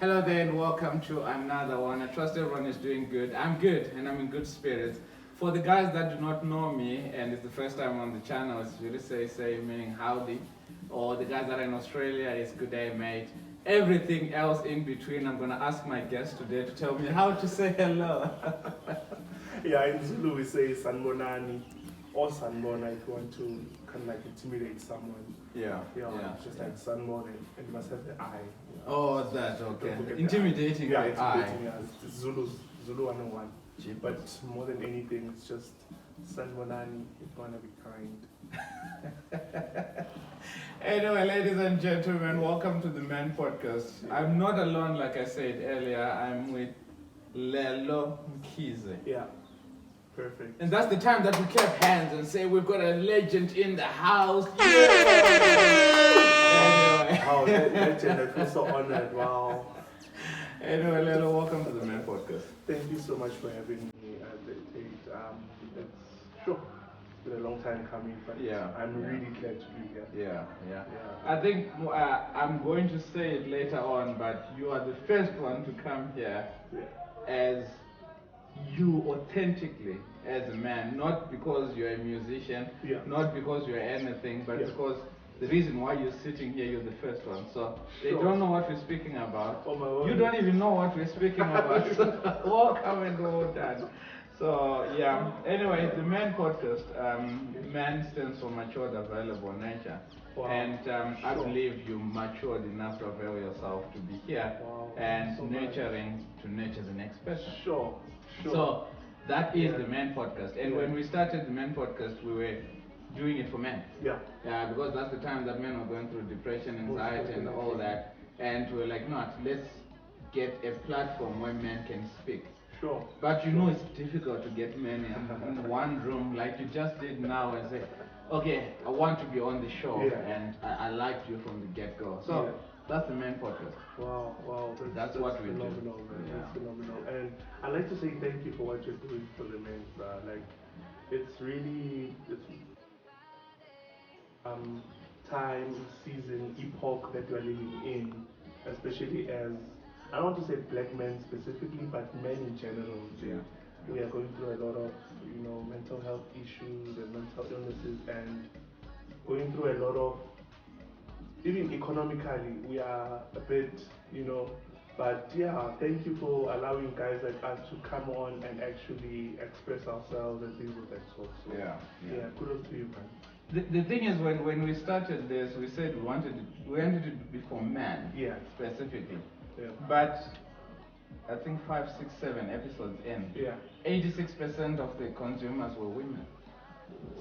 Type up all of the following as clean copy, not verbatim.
Hello there and welcome to another one. I trust everyone is doing good. I'm good and I'm in good spirits. For the guys that do not know me and it's the first time on the channel, it's really say meaning howdy. Or the guys that are in Australia, it's good day mate. Everything else in between, I'm gonna ask my guest today to tell me how to say hello. Yeah, in Zulu we say Sanbonani or Sanbona if you want to kind of like intimidate someone. Yeah. It's just like Sanbona and you must have the I. Oh, that okay. Don't forget the Intimidating. Yeah, the eye. intimidating. Yeah, it's Zulu 101. But more than anything, it's just Sanbonani if you want to be kind. Anyway, ladies and gentlemen, welcome to the Man Podcast. I'm not alone, like I said earlier. I'm with Lelo Mkhize. Yeah, perfect. And that's the time that we clap hands and say we've got a legend in the house. Anyway. Wow, legend, I feel so honored. Wow. Anyway, Lelo, welcome to the Man Podcast. Thank you so much for having me. It's sure. It's been a long time coming, but I'm really glad to be here. Yeah. I think I'm going to say it later on, but you are the first one to come here as you authentically as a man, not because you're a musician, not because you're anything, but because the reason why you're sitting here, you're the first one. So they don't know what we're speaking about. Oh, you don't even know what we're speaking about. Welcome and all done. So anyway, the Man Podcast, man stands for matured, available nature. Wow. And I believe you matured enough to avail yourself to be here and so nurturing to nurture the next person. Sure. So that is the Man Podcast. And when we started the Man Podcast, we were doing it for men. Yeah, because that's the time that men were going through depression, anxiety, and all that. And we were like, no, let's get a platform where men can speak. Sure. But you know it's difficult to get men in one room like you just did now and say, okay, I want to be on the show and I liked you from the get-go. So that's the Man Podcast. Wow. That's what we phenomenal, do. Man. That's phenomenal. And I'd like to say thank you for what you're doing for the men, bro. Like, it's time, season, epoch that we are living in, especially as, I don't want to say black men specifically, but men in general. We are going through a lot of, mental health issues and mental illnesses and going through a lot of, even economically, we are a bit, but thank you for allowing guys like us to come on and actually express ourselves and things of that sort. So, kudos to you, man. The thing is, when we started this, we said we wanted it to be for men, specifically. But I think 5, 6, 7 episodes in, 86% of the consumers were women.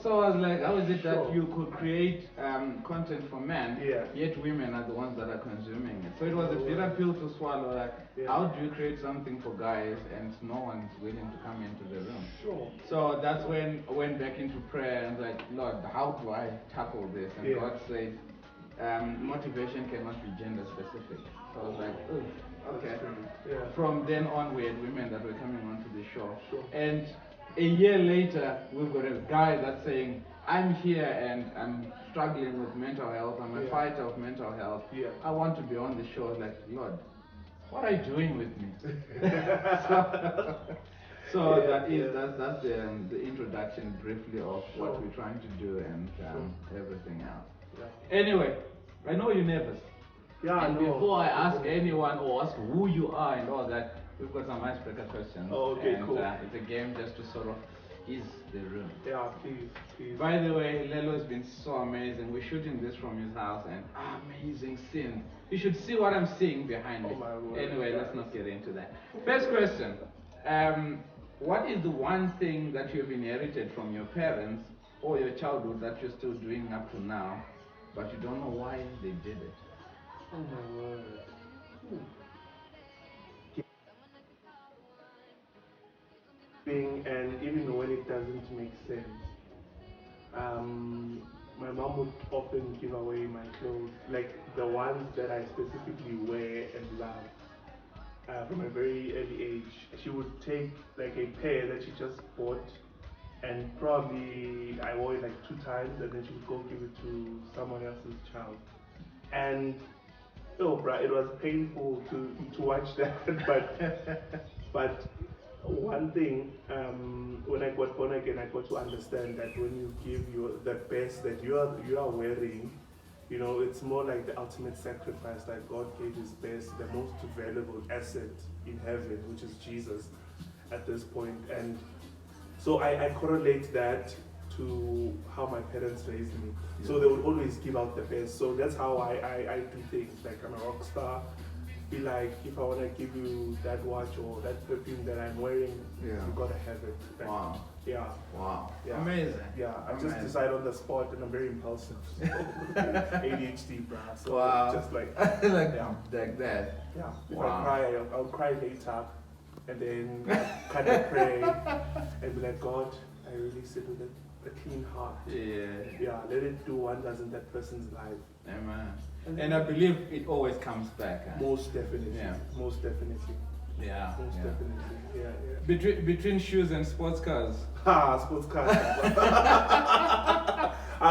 So I was like, how is it that you could create content for men, yet women are the ones that are consuming it? So it was a bitter pill to swallow. Like, how do you create something for guys and no one's willing to come into the room? So that's when I went back into prayer and like, Lord, how do I tackle this? And God said, motivation cannot be gender specific. So I was like, oh, okay. From then on, we had women that were coming onto the show. And a year later, we've got a guy that's saying, I'm here and I'm struggling with mental health. I'm a fighter of mental health. I want to be on the show. Like, Lord, what are you doing with me? That's the introduction briefly of what we're trying to do and everything else. Anyway, I know you're nervous. And before I ask anyone or ask who you are and all that, we've got some icebreaker questions. Oh, okay, and, cool. It's a game just to sort of ease the room. Yeah, please. By the way, Lelo has been so amazing. We're shooting this from his house and amazing scenes. You should see what I'm seeing behind me. Oh my word. Anyway, let's not get into that. First question. What is the one thing that you've inherited from your parents or your childhood that you're still doing up to now, but you don't know why they did it? Oh my word. And even when it doesn't make sense, my mom would often give away my clothes, like the ones that I specifically wear and love. From a very early age, she would take like a pair that she just bought, and probably I wore it like 2 times, and then she would go give it to someone else's child. And No, bro, it was painful to watch that, but one thing, when I got born again, I got to understand that when you give the best that you are wearing, you know, it's more like the ultimate sacrifice. Like God gave His best, the most valuable asset in heaven, which is Jesus, at this point. And so I correlate that to how my parents raised me. Yeah. So they would always give out the best. So that's how I do things. Like I'm a rock star. Be like, if I want to give you that watch or that perfume that I'm wearing, you gotta have it. Like, wow. Yeah. Wow. Yeah. Amazing. Yeah. I just decide on the spot, and I'm very impulsive. So ADHD, bruh. So wow. just like like that. Yeah. If I cry, I'll cry later, and then kind of pray and be like, God, I really sit with a clean heart. Yeah. Yeah. Let it do wonders in that person's life. Amen. And I believe it always comes back. Huh? Most definitely. Yeah. Most definitely. Yeah. Most definitely. Yeah. Between shoes and sports cars. Sports cars.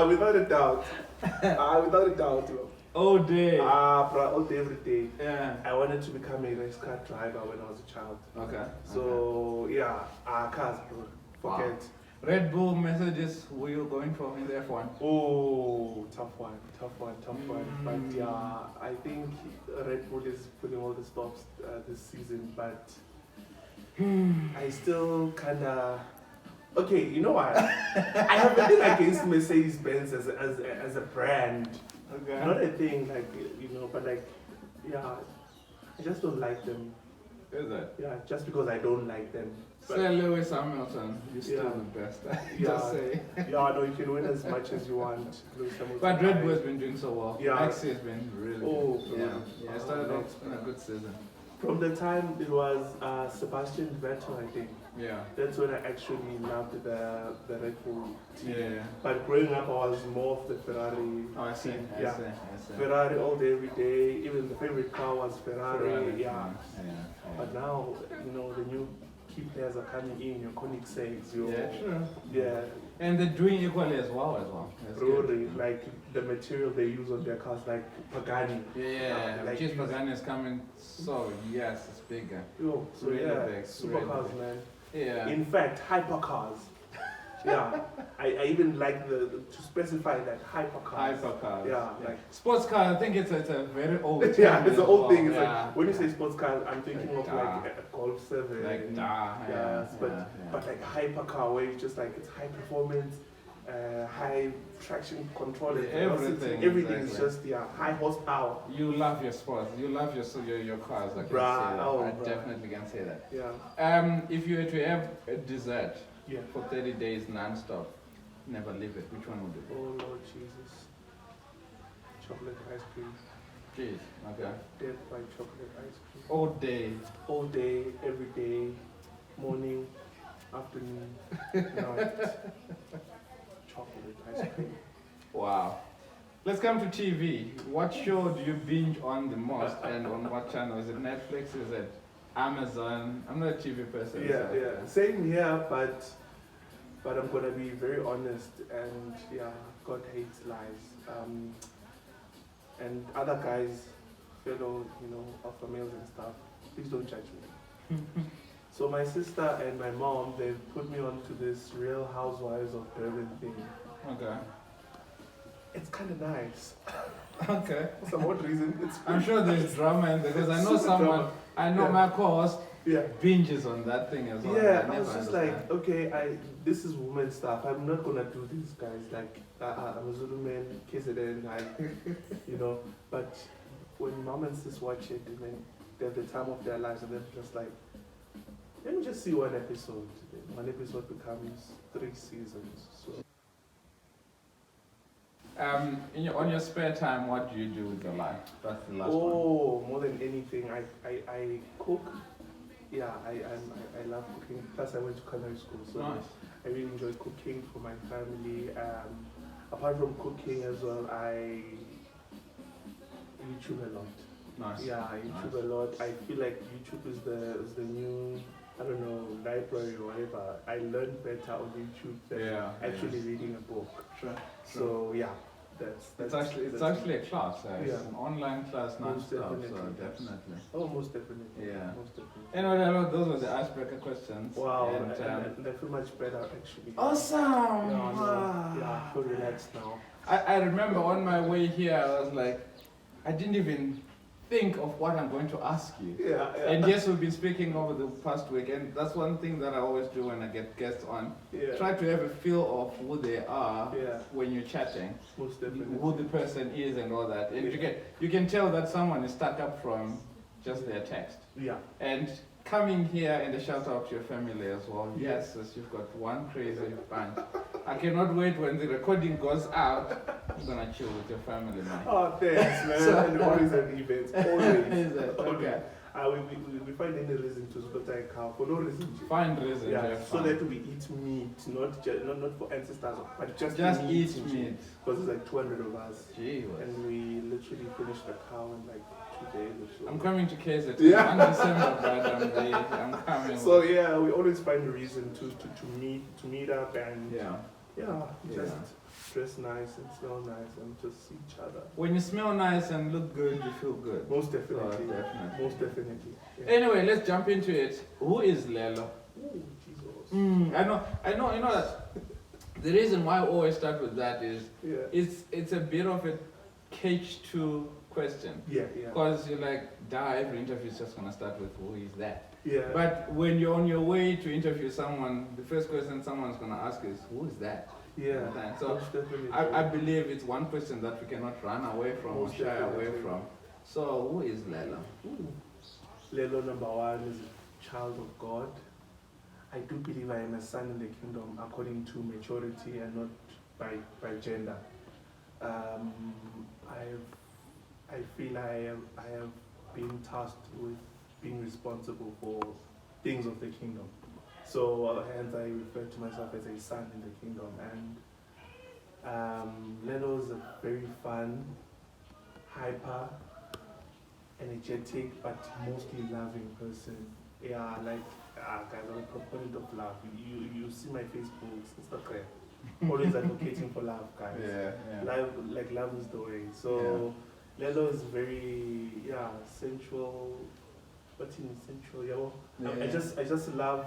Without a doubt. Without a doubt. All day. Bro, all day, every day. Yeah. I wanted to become a race car driver when I was a child. Okay. So cars, bro. Forget. Wow. Red Bull messages, who you going for in the F1? Oh, tough one. But yeah, I think Red Bull is putting all the stops this season, but I still kinda... Okay, you know what? I have a thing against Mercedes-Benz as a brand. Okay. Not a thing, like, you know, but like, yeah, I just don't like them. Is it? Yeah, just because I don't like them. Say Lewis Hamilton, you're still the best. Just say. Yeah, no, you can win as much as you want. But Red Bull has been doing so well. Yeah. Maxi has been really good. Yeah, it started off in a good season. From the time it was Sebastian Vettel, I think. Yeah. That's when I actually loved the Red Bull team. Yeah. But growing up, I was more of the Ferrari. Oh, I see. I see. Ferrari all day, every day. Even the favorite car was Ferrari. Yeah. But now, you know, the new key players are coming in, your Koenigseggs, true. Yeah. And they're doing equally as well. Really, like the material they use on their cars, like Pagani. Yeah, like Pagani is coming, so yes, it's bigger. So really big, supercars, really man. Yeah. In fact, hypercars. Yeah, I even like to specify that hypercars. Hypercars. Yeah, like sports car. I think it's a very old. Yeah, it's an old thing. It's like when you say sports car, I'm thinking of like a Golf 7. Like but like hypercar, where it's just like it's high performance, high traction control, everything. Everything is just high horsepower. You love your sports. You love your cars. I can say that. I definitely can say that. Yeah. If you were to have a dessert. For 30 days non-stop, never leave it. Which one would it be? Oh Lord Jesus. Chocolate ice cream. Jeez, okay. Death by chocolate ice cream. All day. All day, every day, morning, afternoon, night. Chocolate ice cream. Wow. Let's come to TV. What show do you binge on the most and on what channel? Is it Netflix? Is it Amazon? I'm not a TV person. Yeah. Same here, but I'm gonna be very honest, and God hates lies. And other guys, fellow, alpha males and stuff, please don't judge me. So my sister and my mom, they put me onto this Real Housewives of Durban thing. Okay. It's kind of nice. Okay. For some odd reason, I'm sure there's drama in there, because I know someone. I know my co-host binges on that thing as well. Yeah, I was just like, okay, this is woman stuff. I'm not gonna do this, guys. Like, I'm a Zulu man, KZN, But when mom and sis watch it, and then they have the time of their lives, and they're just like, let me just see one episode. One episode becomes 3 seasons. So. On your spare time, what do you do with your life? That's the last one. Oh, more than anything, I cook. Yeah, I love cooking. Plus, I went to culinary school, so nice. I really enjoy cooking for my family. Apart from cooking as well, I YouTube a lot. Nice. Yeah, I YouTube a lot. I feel like YouTube is the new, I don't know, library or whatever. I learn better on YouTube than actually reading a book. Sure. So yeah. it's actually a class. It's an online class, non-stop. So definitely. Oh, most definitely. Yeah. Most definitely. Anyway, those were the icebreaker questions. Wow, and I feel much better actually. Awesome. Yeah, I feel relaxed now. I remember on my way here, I was like, I didn't even think of what I'm going to ask you. Yeah. And yes, we've been speaking over the past week, and that's one thing that I always do when I get guests on. Yeah. Try to have a feel of who they are when you're chatting. Most definitely. Who the person is and all that. And you can tell that someone is stuck up from just their text. Yeah. And coming here and a shout out to your family as well. Yes, you've got one crazy bunch. I cannot wait when the recording goes out. I'm gonna chill with your family, man. Oh, thanks, man. And always at events. Always. Okay. We find any reason to split a cow for no reason. Find reason. Yeah, so that we eat meat, not for ancestors, but just eat meat. Because it's like 200 of us. Gee, and we literally finished the cow in like 2 days or so. I'm coming to KZN. Yeah. On December, but I'm coming. So yeah, we always find a reason to meet up and just dress nice and smell nice and just see each other. When you smell nice and look good, you feel good. Most definitely. Most definitely. Yeah. Anyway, let's jump into it. Who is Lelo? Oh, Jesus. I know. You know that the reason why I always start with that is it's a bit of a catch-2 question. Yeah. Because you're like, every interview is just gonna start with who is that. Yeah. But when you're on your way to interview someone, the first question someone's gonna ask is, who is that? Yeah. So I believe it's one question that we cannot run away from or shy away from. So who is Lelo? Lelo, number one, is a child of God. I do believe I am a son in the kingdom according to maturity and not by gender. I feel I have been tasked with being responsible for things of the kingdom. So hence I refer to myself as a son in the kingdom. And Lelo is a very fun, hyper, energetic, but mostly loving person. Yeah, guys, I'm a proponent of love. You see my Facebook, Instagram, always advocating for love, guys. Yeah. Love is the way. So Lelo is very sensual. What's in sensual? I just love.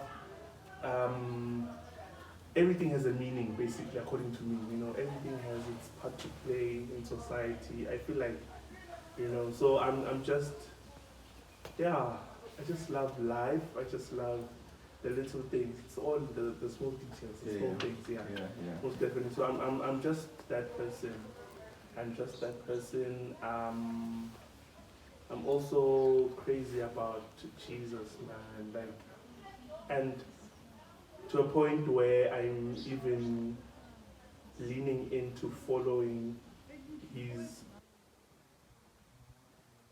Everything has a meaning, basically, according to me. Everything has its part to play in society. I feel like, so I'm just, I just love life. I just love the little things. It's all the small details, the small things, most definitely. So I'm just that person. I'm just that person. I'm also crazy about Jesus, man. And to a point where I'm even leaning into following his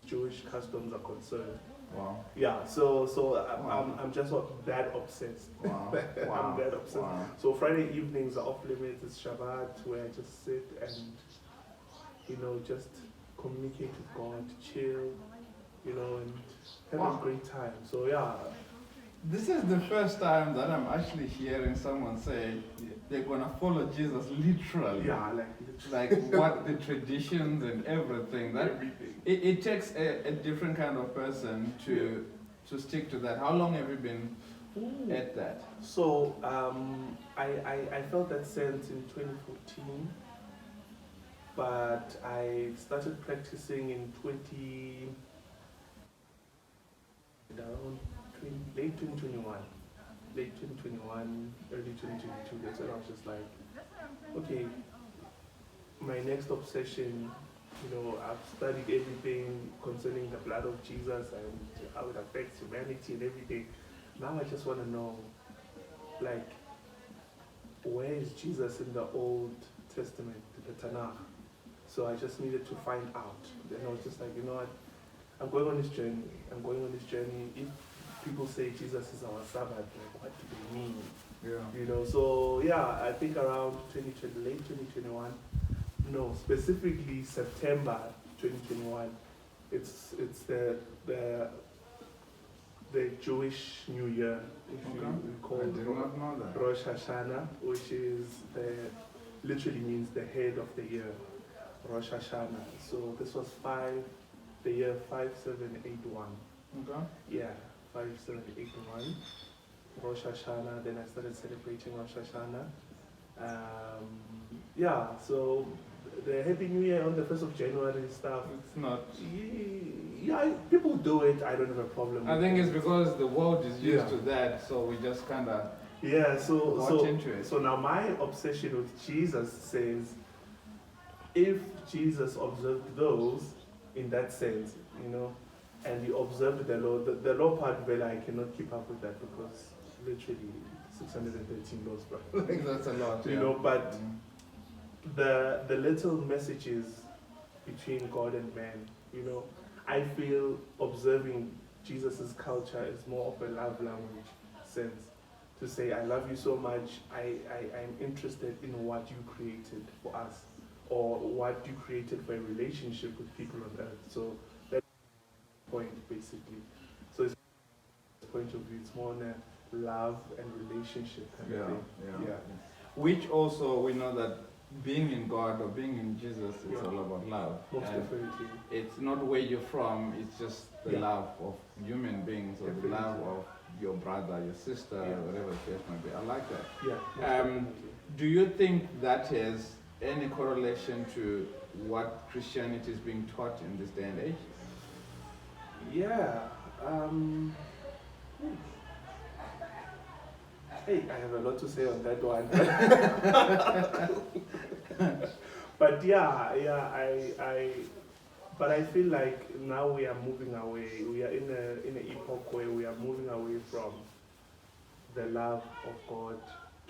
Jewish customs are concerned. Wow. Yeah, so I'm just that obsessed. Wow. I'm that obsessed. Wow. So Friday evenings are off limits. It's Shabbat, where I just sit and just communicate with God, chill, and have a great time. So yeah. This is the first time that I'm actually hearing someone say they're gonna follow Jesus literally. Yeah, like what the traditions and everything. It takes a different kind of person to stick to that. How long have you been at that? So I felt that sense in 2014, but I started practicing in late 2021, early 2022. That's when I was just like, okay, my next obsession, I've studied everything concerning the blood of Jesus and how it affects humanity and everything. Now I just want to know, where is Jesus in the Old Testament, the Tanakh? So I just needed to find out. Then I was just like, you know what, I'm going on this journey. If people say Jesus is our Sabbath, what do they mean? Yeah. So I think around late 2021, no, specifically September 2021, it's the Jewish New Year, which we call Rosh Hashanah, which is literally means the head of the year. Rosh Hashanah. So this was the year 5781. Okay. Yeah, 5781. Rosh Hashanah. Then I started celebrating Rosh Hashanah. Yeah, so the Happy New Year on the 1st of January stuff. It's not. Yeah, people do it. I don't have a problem. I think it's because the world is used to that, so we just kind of watch into it. So now my obsession with Jesus says, if Jesus observed those in that sense, and he observed the law part, well, I cannot keep up with that because literally 613 laws, bro. I think that's a lot. But the little messages between God and man, I feel observing Jesus's culture is more of a love language sense. To say, I love you so much, I'm interested in what you created for us, or what you created for a relationship with people on earth. So that's the point, basically. So it's point of view, it's more on a love and relationship kind of thing. Yeah. Which also, we know that being in God or being in Jesus, it's all about love. Most definitely. It's not where you're from, it's just the love of human beings, or the love of your brother, your sister, whatever the case might be. I like that. Yeah. Do you think that has any correlation to what Christianity is being taught in this day and age? Yeah. Hey, I have a lot to say on that one. But but I feel like now we are moving away. We are in an epoch where we are moving away from the love of God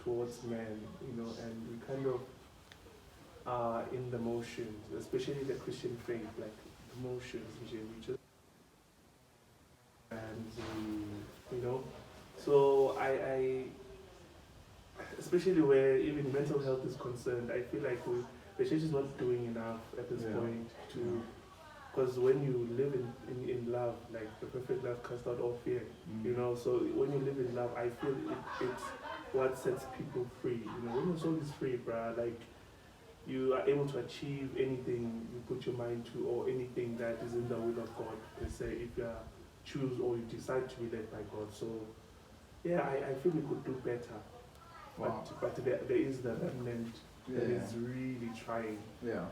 towards man, and we kind of are in the motions, especially the Christian faith, like the motions, we just so I especially where even mental health is concerned, I feel like the church is not doing enough at this point to, because when you live in love, like the perfect love casts out all fear, so when you live in love, I feel it's what sets people free, when your soul is free, bruh, like you are able to achieve anything you put your mind to, or anything that is in the will of God, per se, if you choose or you decide to be led by God. So yeah, I feel we could do better. Wow. But there is the remnant that is really trying. Yeah.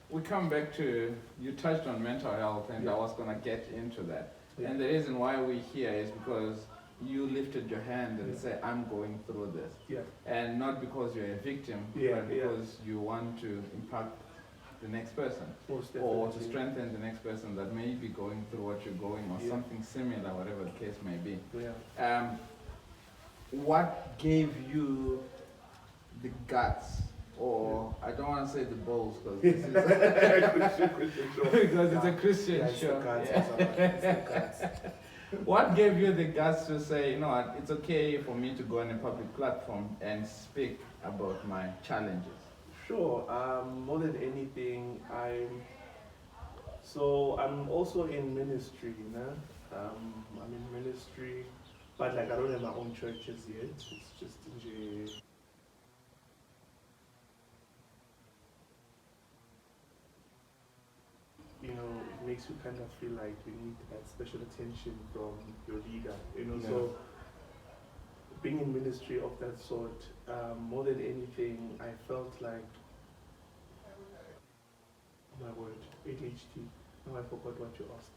We come back to, you touched on mental health, and I was going to get into that. And the reason why we're here is because you lifted your hand and said, I'm going through this. And not because you're a victim, but because you want to impact the next person, or to strengthen the next person that may be going through what you're going, or something similar, whatever the case may be. What gave you the guts, or I don't want to say the balls, because this is because it's a Christian show. What gave you the guts to say, you know what, it's okay for me to go on a public platform and speak about my challenges? Sure. More than anything, I'm also in ministry, I'm in ministry, but like I don't have my own churches yet. It's just it makes you kind of feel like you need that special attention from your leader, so being in ministry of that sort, more than anything, I felt like, oh my word, ADHD. No, I forgot what you asked.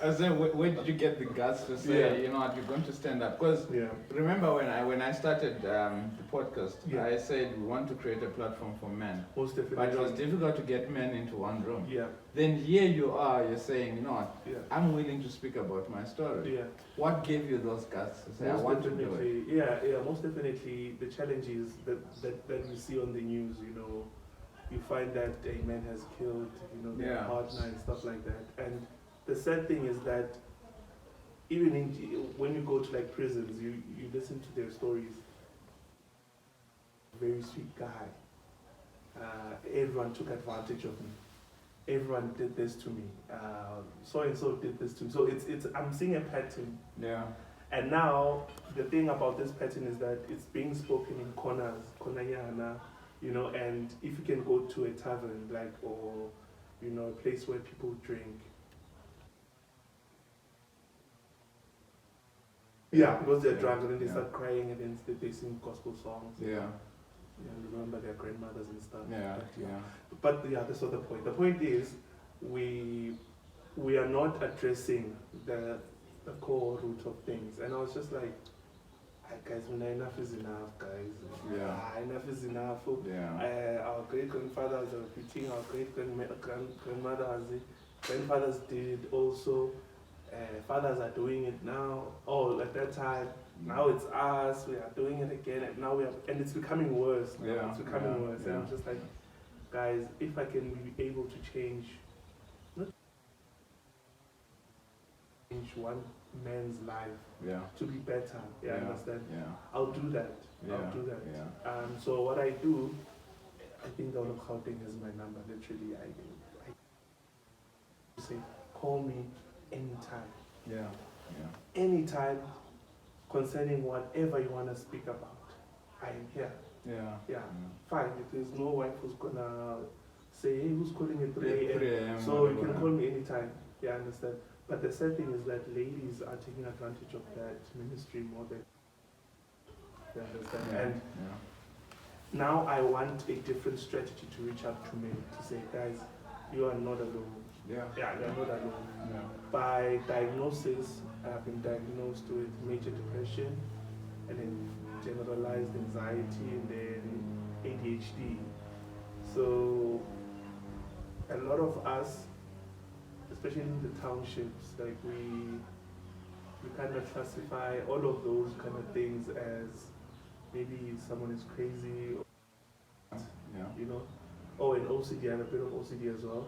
I said, where did you get the guts to say, you know what, you're going to stand up? Because remember when I started the podcast, I said we want to create a platform for men. Most definitely. But it was difficult to get men into one room. Yeah. Then here you are, you're saying, you know what, I'm willing to speak about my story. Yeah. What gave you those guts to say, I want to do it? Yeah, most definitely the challenges that we see on the news, you find that a man has killed, their partner and stuff like that. And the sad thing is that even when you go to like prisons, you listen to their stories. Very sweet guy. Everyone took advantage of me. Everyone did this to me. So and so did this to me. So it's I'm seeing a pattern. Yeah. And now the thing about this pattern is that it's being spoken in corners, Konayana. And if you can go to a tavern, or a place where people drink. Yeah, because they're drunk and then they start crying and then they sing gospel songs. Yeah. And remember their grandmothers and stuff. Yeah. But that's not the point. The point is, we are not addressing the core root of things. And I was just like, guys, enough is enough, guys. Yeah. Enough is enough. Yeah. Our great grandfathers are repeating, our great grandmothers, grandfathers did also. Fathers are doing it now. Oh, at that time, now it's us. We are doing it again, and now and it's becoming worse. Yeah. It's becoming worse. And I'm just like, guys, if I can be able to change one man's life to be better, understand? Yeah. I'll do that. I'll do that. Yeah. So what I do, I think all of Gauteng has my number. Literally, I say, call me anytime. Yeah. Anytime concerning whatever you want to speak about. I am here. Yeah. Fine. If there's no wife who's gonna say, hey, who's calling at 3 a.m. So you can call me anytime. Yeah, I understand. But the sad thing is that ladies are taking advantage of that ministry more than you understand. And now I want a different strategy to reach out to men to say, guys, you are not alone. You are not alone. By diagnosis, I've been diagnosed with major depression and then generalized anxiety and then ADHD. So a lot of us, especially in the townships, like we kind of classify all of those kind of things as maybe someone is crazy, or an OCD. I have a bit of OCD as well.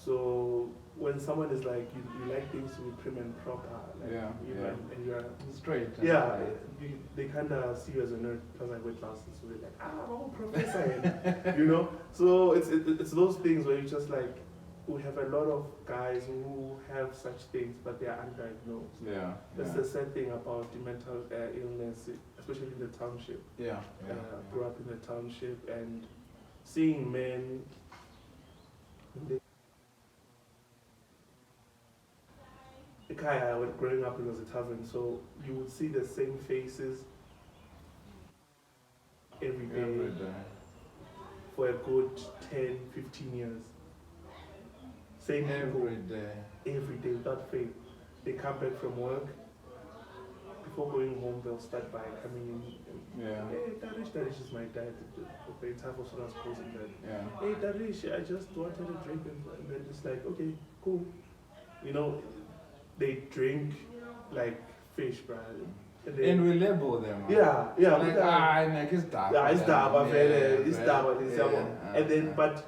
So when someone is like, you like things to be prim and proper, and you're straight. They kind of see you as a nerd because I wear glasses. So they're like, I'm a professor, So it's those things where you just like, we have a lot of guys who have such things, but they are undiagnosed. That's the sad thing about the mental illness, especially in the township. Grew up in the township and seeing men. Growing up, it was a tavern, so you would see the same faces every day for a good 10, 15 years. Same people. Every day, without fail. They come back from work. Before going home, they'll start by coming in. Hey, Tinashe is my dad. The entire hospital was closing that. Hey, Tinashe, I just wanted a drink. And then it's like, okay, cool. They drink like fish, bro. And we label them. Yeah. Like, it's dark. It's dark. And then, but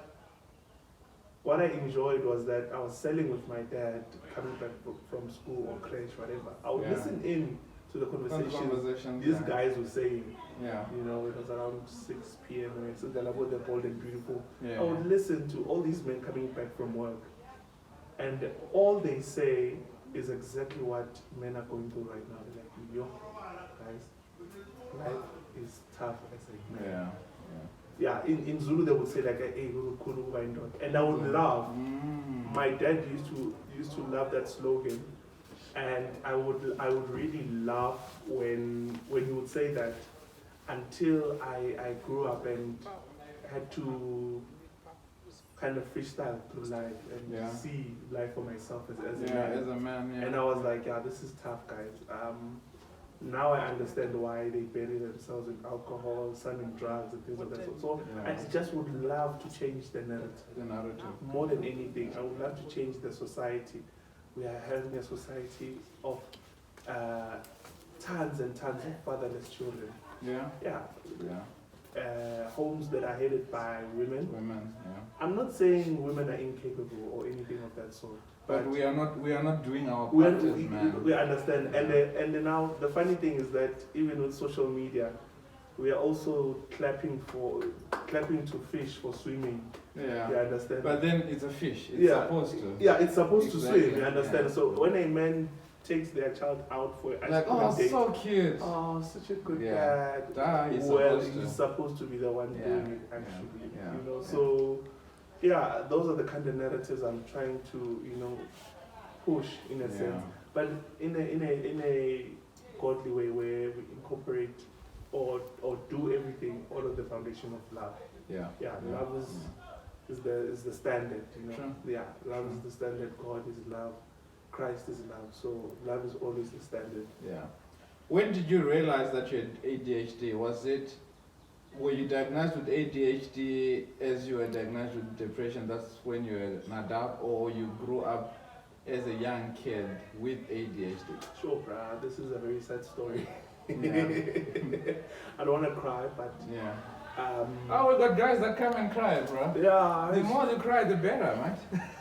what I enjoyed was that I was selling with my dad coming back from school or crèche, whatever. I would listen in to the conversations these guys were saying. It was around 6 p.m. when it's about the bold and beautiful. I would listen to all these men coming back from work. And all they say is exactly what men are going through right now. They're like, yo, guys, life is tough as a man. In Zulu they would say like, hey, and I would laugh. My dad used to love that slogan, and I would really laugh when he would say that, until I grew up and had to kind of freestyle through life and see life for myself as a man. And I was like, this is tough, guys. Now I understand why they bury themselves in alcohol, some in drugs and things like that. So I just would love to change the narrative. More than anything, I would love to change the society. We are having a society of tons and tons of fatherless children. Homes that are headed by women. I'm not saying women are incapable or anything of that sort. But we are not doing our part, man. We understand. And now the funny thing is that even with social media, we are also clapping to fish for swimming. You understand? But then it's a fish. It's supposed to. It's supposed to swim. You understand? So when a man takes their child out for ice like, cream oh, date. so cute. Oh, such a good Yeah. dad. He's He's supposed to be the one doing it, actually. Yeah. You know, so yeah, those are the kind of narratives I'm trying to, you know, push in a sense, but in a godly way where we incorporate or do everything all on the foundation of love. Love is the standard, you know. True. Love is the standard. God is love. Christ is love. So love is always the standard. Yeah. When did you realize that you had ADHD? Were you diagnosed with ADHD as you were diagnosed with depression? That's when you were an adult, or you grew up as a young kid with ADHD? Sure, bruh. This is a very sad story. Yeah. I don't want to cry, but yeah. We got guys that come and cry, bro. Yeah. The more you cry, the better, man.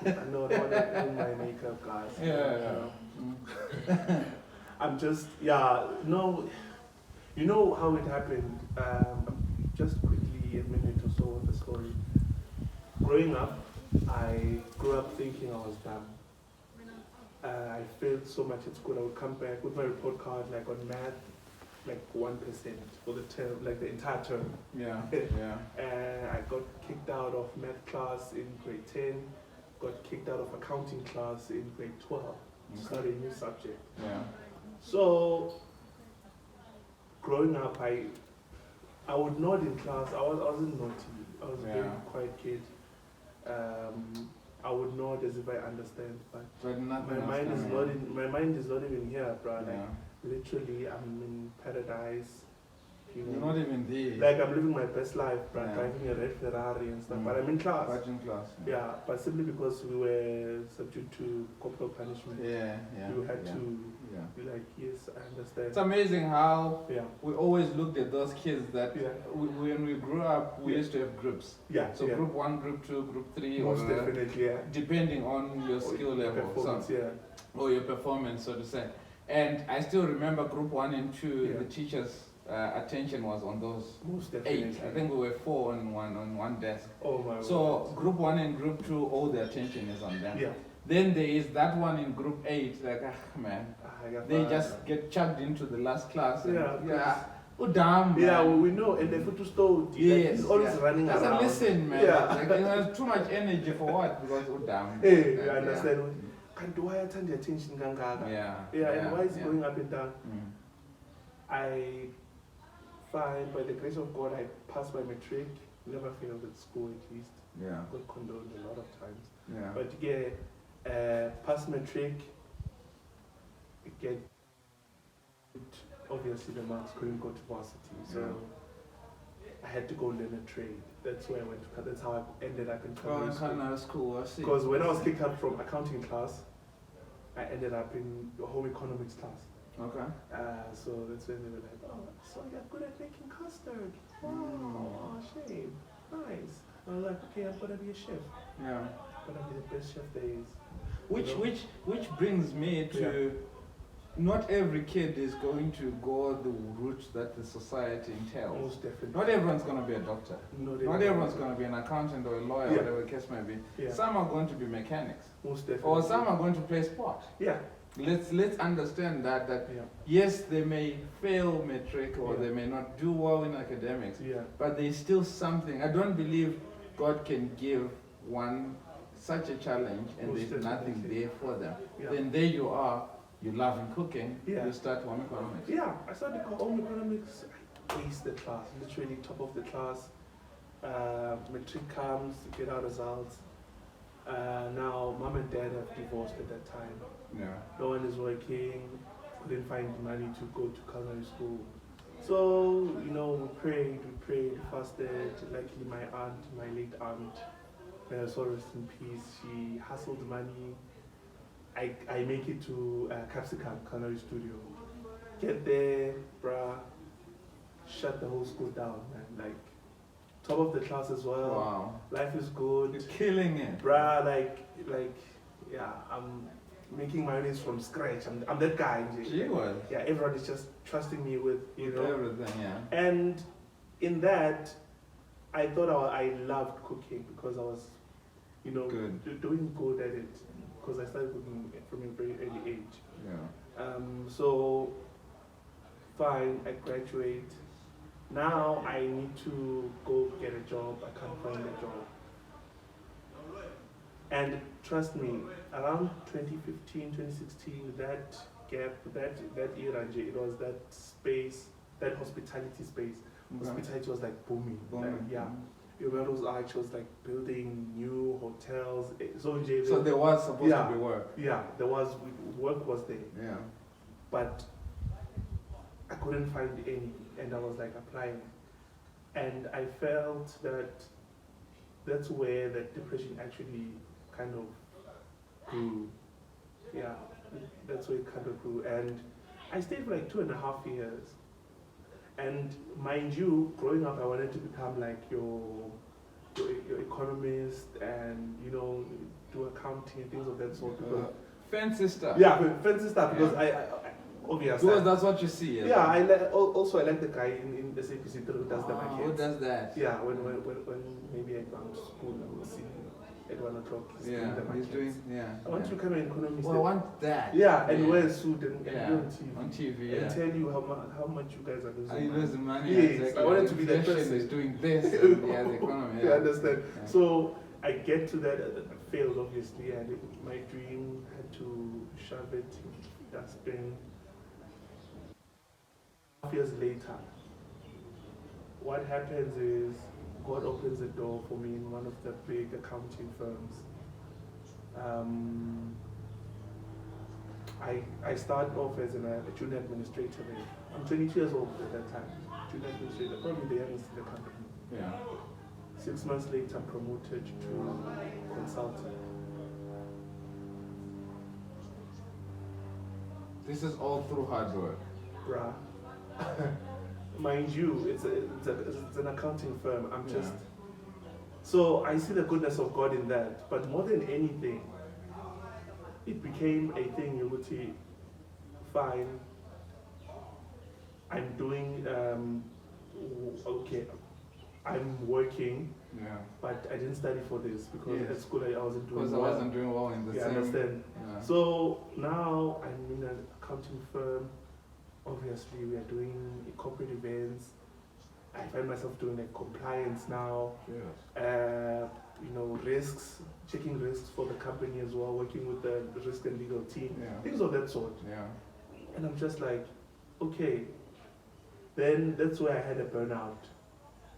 I know, I don't want to do my makeup, guys. Yeah. I'm just, no, you know how it happened. Just quickly, a minute or so of the story. Growing up, I grew up thinking I was dumb. I failed so much at school. I would come back with my report card, like on math, like 1% for the term, like the entire term. Yeah. And I got kicked out of math class in grade 10, got kicked out of accounting class in grade 12. It's not a new subject. Yeah. So, growing up, I would nod in class. I wasn't naughty. I was a very quiet kid. I would nod as if I understand, but my mind is not even here, bro. Like, literally, I'm in paradise. You're not even there. Like, I'm living my best life, bro. Driving a red Ferrari and stuff, but I'm in class. But in class. Yeah, but simply because we were subject to corporal punishment. You had to be like, yes, I understand. It's amazing how we always looked at those kids that when we grew up, we used to have groups. So group 1, group 2, group 3. Most definitely, depending on your skill level. Or your performance, so to say. And I still remember group 1 and 2, the teachers' attention was on those 8. I think we were 4 on one desk. Oh my so group 1 and group 2, all the attention is on them. Then there is that one in group 8, like, man, they just get chucked into the last class. And, damn, we know, and the photo store, he's always running around. Doesn't listen, man. Like, there's too much energy for what? Because, damn. Hey, I understand. Why I turn the attention, and why is it going up and down? I find, by the grace of God, I passed my matric. Never failed at school, at least. Got condoned a lot of times. But passed matric. Obviously the marks couldn't go to varsity, so I had to go learn a trade. That's where I went to. That's how I ended up in culinary school. Because when I was kicked out from accounting class, I ended up in home economics class. So that's when they were like, oh, so you're good at making custard. Wow, shame. Nice. I was like, okay, I'm gonna be a chef. I'm gonna be the best chef there is. Which brings me to not every kid is going to go the route that the society entails. Most definitely. Not everyone's going to be a doctor. Not everyone's going to be an accountant or a lawyer, whatever the case may be. Some are going to be mechanics. Most definitely. Or some are going to play sport. Let's understand that yes, they may fail matric or they may not do well in academics, but there's still something. I don't believe God can give one such a challenge and there's nothing there for them. Then there you are. You love in cooking, you start home economics. I started home economics. I aced the class, literally top of the class. Matric comes, get our results. Now, mom and dad have divorced at that time. No one is working, couldn't find money to go to culinary school. So, we prayed, fasted. Luckily, my late aunt, may her soul rest in peace, she hustled money. I make it to Capsicum Culinary Studio. Get there, bruh, shut the whole school down, man. Like, top of the class as well. Wow. Life is good. You're killing it. Bruh, I'm making mayonnaise from scratch. I'm that guy. Everyone is just trusting me with everything, And in that, I thought I loved cooking because I was, doing good at it. Because I started cooking from a very early age. So, fine, I graduate. Now I need to go get a job. I can't find a job. And trust me, around 2015, 2016, that gap, that era, it was that space, that hospitality space. Hospitality was like booming. Like, yeah. You remember those arch was like building new hotels. So there was supposed to be work. Yeah, there was work was there. Yeah. But I couldn't find any, and I was like applying. And I felt that that's where the depression actually kind of grew. Yeah, that's where it kind of grew. And I stayed for like 2.5 years. And mind you, growing up, I wanted to become like your economist and, you know, do accounting and things of that sort. Fancy stuff. Yeah, fancy stuff, because I obviously. Because that's what you see. Yeah, I like the guy in the SAPC who does the maquettes. Who does that? Yeah, when maybe I go to school, I will see him at 1 o'clock. He's doing the maquettes. I want to become an economist. Well, I want that. Yeah, and wear a suit and be on TV. And tell you how much you guys are losing. Are you losing money? Yes, exactly. I wanted to be that person. Is doing this. And, the economy. You understand? Yeah. So I get to that, I failed obviously, and my dream had to shove it in dustbin. 5 years later, what happens is God opens a door for me in one of the big accounting firms. I start off as a junior administrator there. I'm 22 years old at that time. Junior administrator, probably the youngest in the company. Yeah. 6 months later, I'm promoted to consultant. This is all through hard work. Bruh. Mind you, it's an accounting firm. I'm just... So I see the goodness of God in that. But more than anything, it became a thing, you would say, fine, I'm doing, okay, I'm working, but I didn't study for this because at school I wasn't doing well. Because I wasn't doing well in the same... understand? Yeah. So now I'm in an accounting firm. Obviously, we are doing corporate events. I find myself doing like compliance now. You know, risks, checking risks for the company as well, working with the risk and legal team, things of that sort. And I'm just like, okay. Then that's where I had a burnout,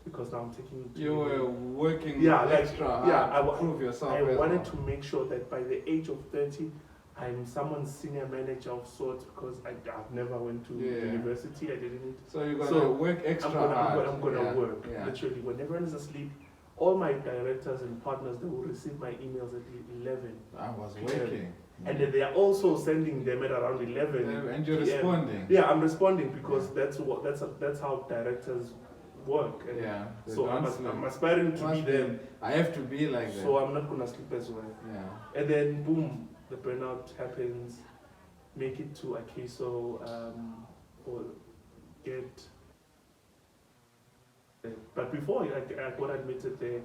because now I'm taking. You were working extra hard to prove yourself. I wanted to make sure that by the age of 30, I'm someone's senior manager of sorts, because I've never went to university. I didn't. So you're gonna work extra hard. I'm gonna work. Literally, when everyone is asleep, all my directors and partners, they will receive my emails at 11. I was working. And then they are also sending them at around 11. And you're responding. Yeah, I'm responding because that's how directors work. And so I'm aspiring to be them. I have to be like that. So I'm not gonna sleep as well. And then boom, the burnout happens. Make it to Akeso, or get. But before I got admitted there,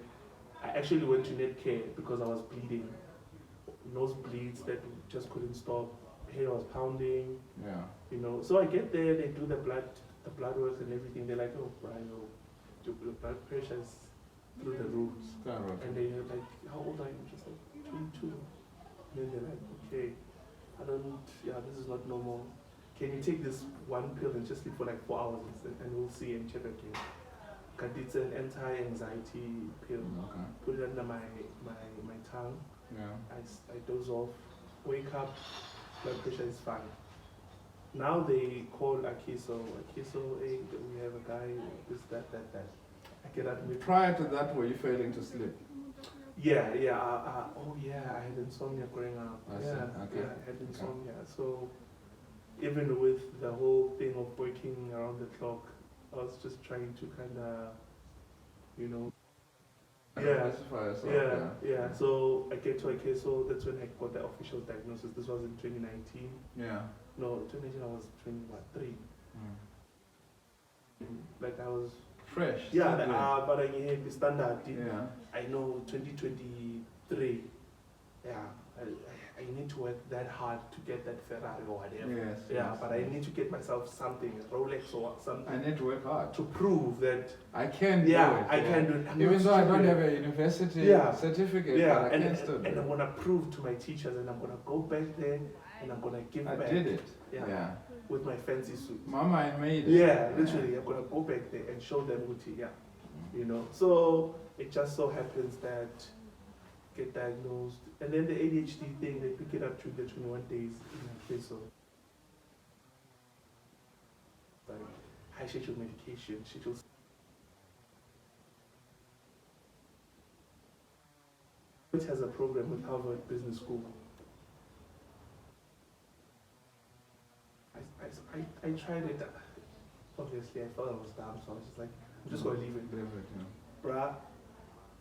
I actually went to Netcare because I was bleeding. Nosebleeds that just couldn't stop. Hair was pounding. You know. So I get there, they do the blood work and everything. They're like, oh, Brian, your blood pressure is through the roof. And they're like, how old are you? Just like 22. And then they're like, okay, this is not normal. Can you take this one pill and just sleep for like 4 hours and we'll see and check again. Because it's an anti-anxiety pill. Put it under my tongue. I doze off, wake up, blood pressure is fine. Now they call Akeso, hey, we have a guy, this, that. I get admitted. Prior to that, were you failing to sleep? I had insomnia growing up. I had insomnia. So even with the whole thing of working around the clock, I was just trying to kind of, you know, So I get to Akeso. That's when I got the official diagnosis. This was in 2019. No, 2019 I was 23. Like I was fresh. But I had the standard. I know 2023. I need to work that hard to get that Ferrari or whatever. Yes, yeah, yes, but I need to get myself something, a Rolex or something. I need to work hard to prove that I can do it. I can do it. Even though I don't have a university certificate, but I can still do it. And I'm gonna prove to my teachers, and I'm gonna go back there, and I'm gonna give back. I did it. Yeah. With my fancy suit. Mama, I made it. Yeah, literally, I'm gonna go back there and show them Uti. Yeah. You know. So it just so happens that get diagnosed, and then the ADHD thing, they pick it up to the 21 days in a so like high schedule medication, schedules. Which has a program with Harvard Business School. I tried it. Obviously, I thought I was dumb, so I was just like, I'm just gonna leave it. Bruh,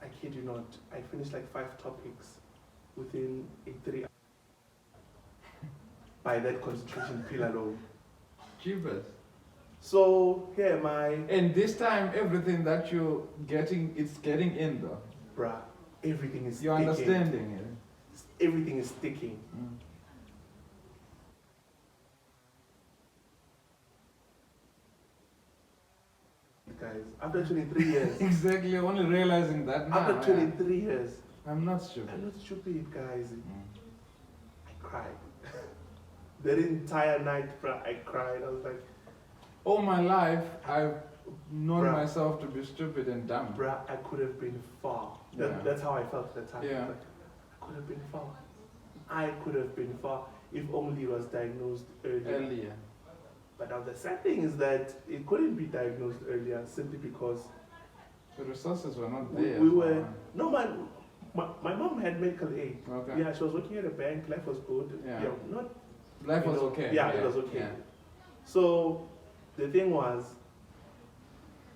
I kid you not, I finished like 5 topics within a 3 hours by that concentration pill alone. Jeepers. So, yeah, And this time, everything that you're getting, it's getting in though. Bruh, everything is You're sticking. understanding it. Everything is sticking. Guys, after 23 years. Exactly, only realizing that now. After 23 years. I'm not stupid. I'm not stupid, guys. I cried. That entire night, bruh, I cried. I was like, all my life, I've known myself to be stupid and dumb. Bruh, I could have been far. That's how I felt at the time. Yeah. Like, I could have been far. I could have been far if only it was diagnosed earlier. But now the sad thing is that it couldn't be diagnosed earlier simply because the resources were not there. We were no, my mom had medical aid. Okay. Yeah, she was working at a bank. Life was good. Yeah. Not. Life was okay. Yeah, it was okay. Yeah. So the thing was,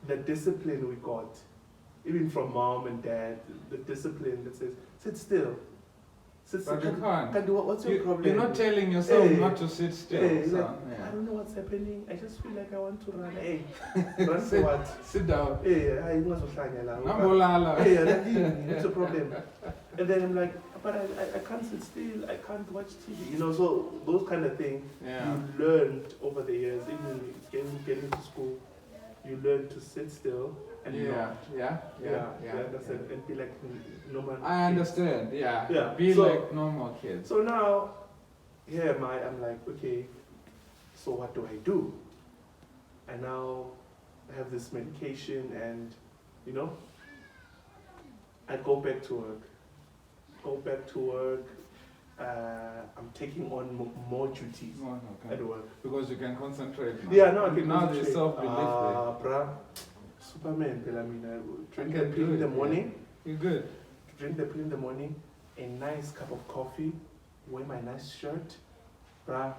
the discipline we got, even from mom and dad, the discipline that says, sit still. But you can't. What's your problem? You're not telling yourself not to sit still. Like, I don't know what's happening. I just feel like I want to run. Hey, run for what? Sit down. Hey, I must Hey, what's the problem? And then I'm like, but I can't sit still. I can't watch TV. You know, so those kind of things you learned over the years, even getting to school, you learn to sit still. And understand, and be like normal. I understand, be like normal kids. So now, I'm like, okay, so what do I do? I now have this medication, and I go back to work. I'm taking on more duties at work because you can concentrate now. Yeah, now I can now concentrate. There's self-belief bruh. Superman, I mean, drink the pill in the morning. You're good. Drink the pill in the morning, a nice cup of coffee, wear my nice shirt, bruh.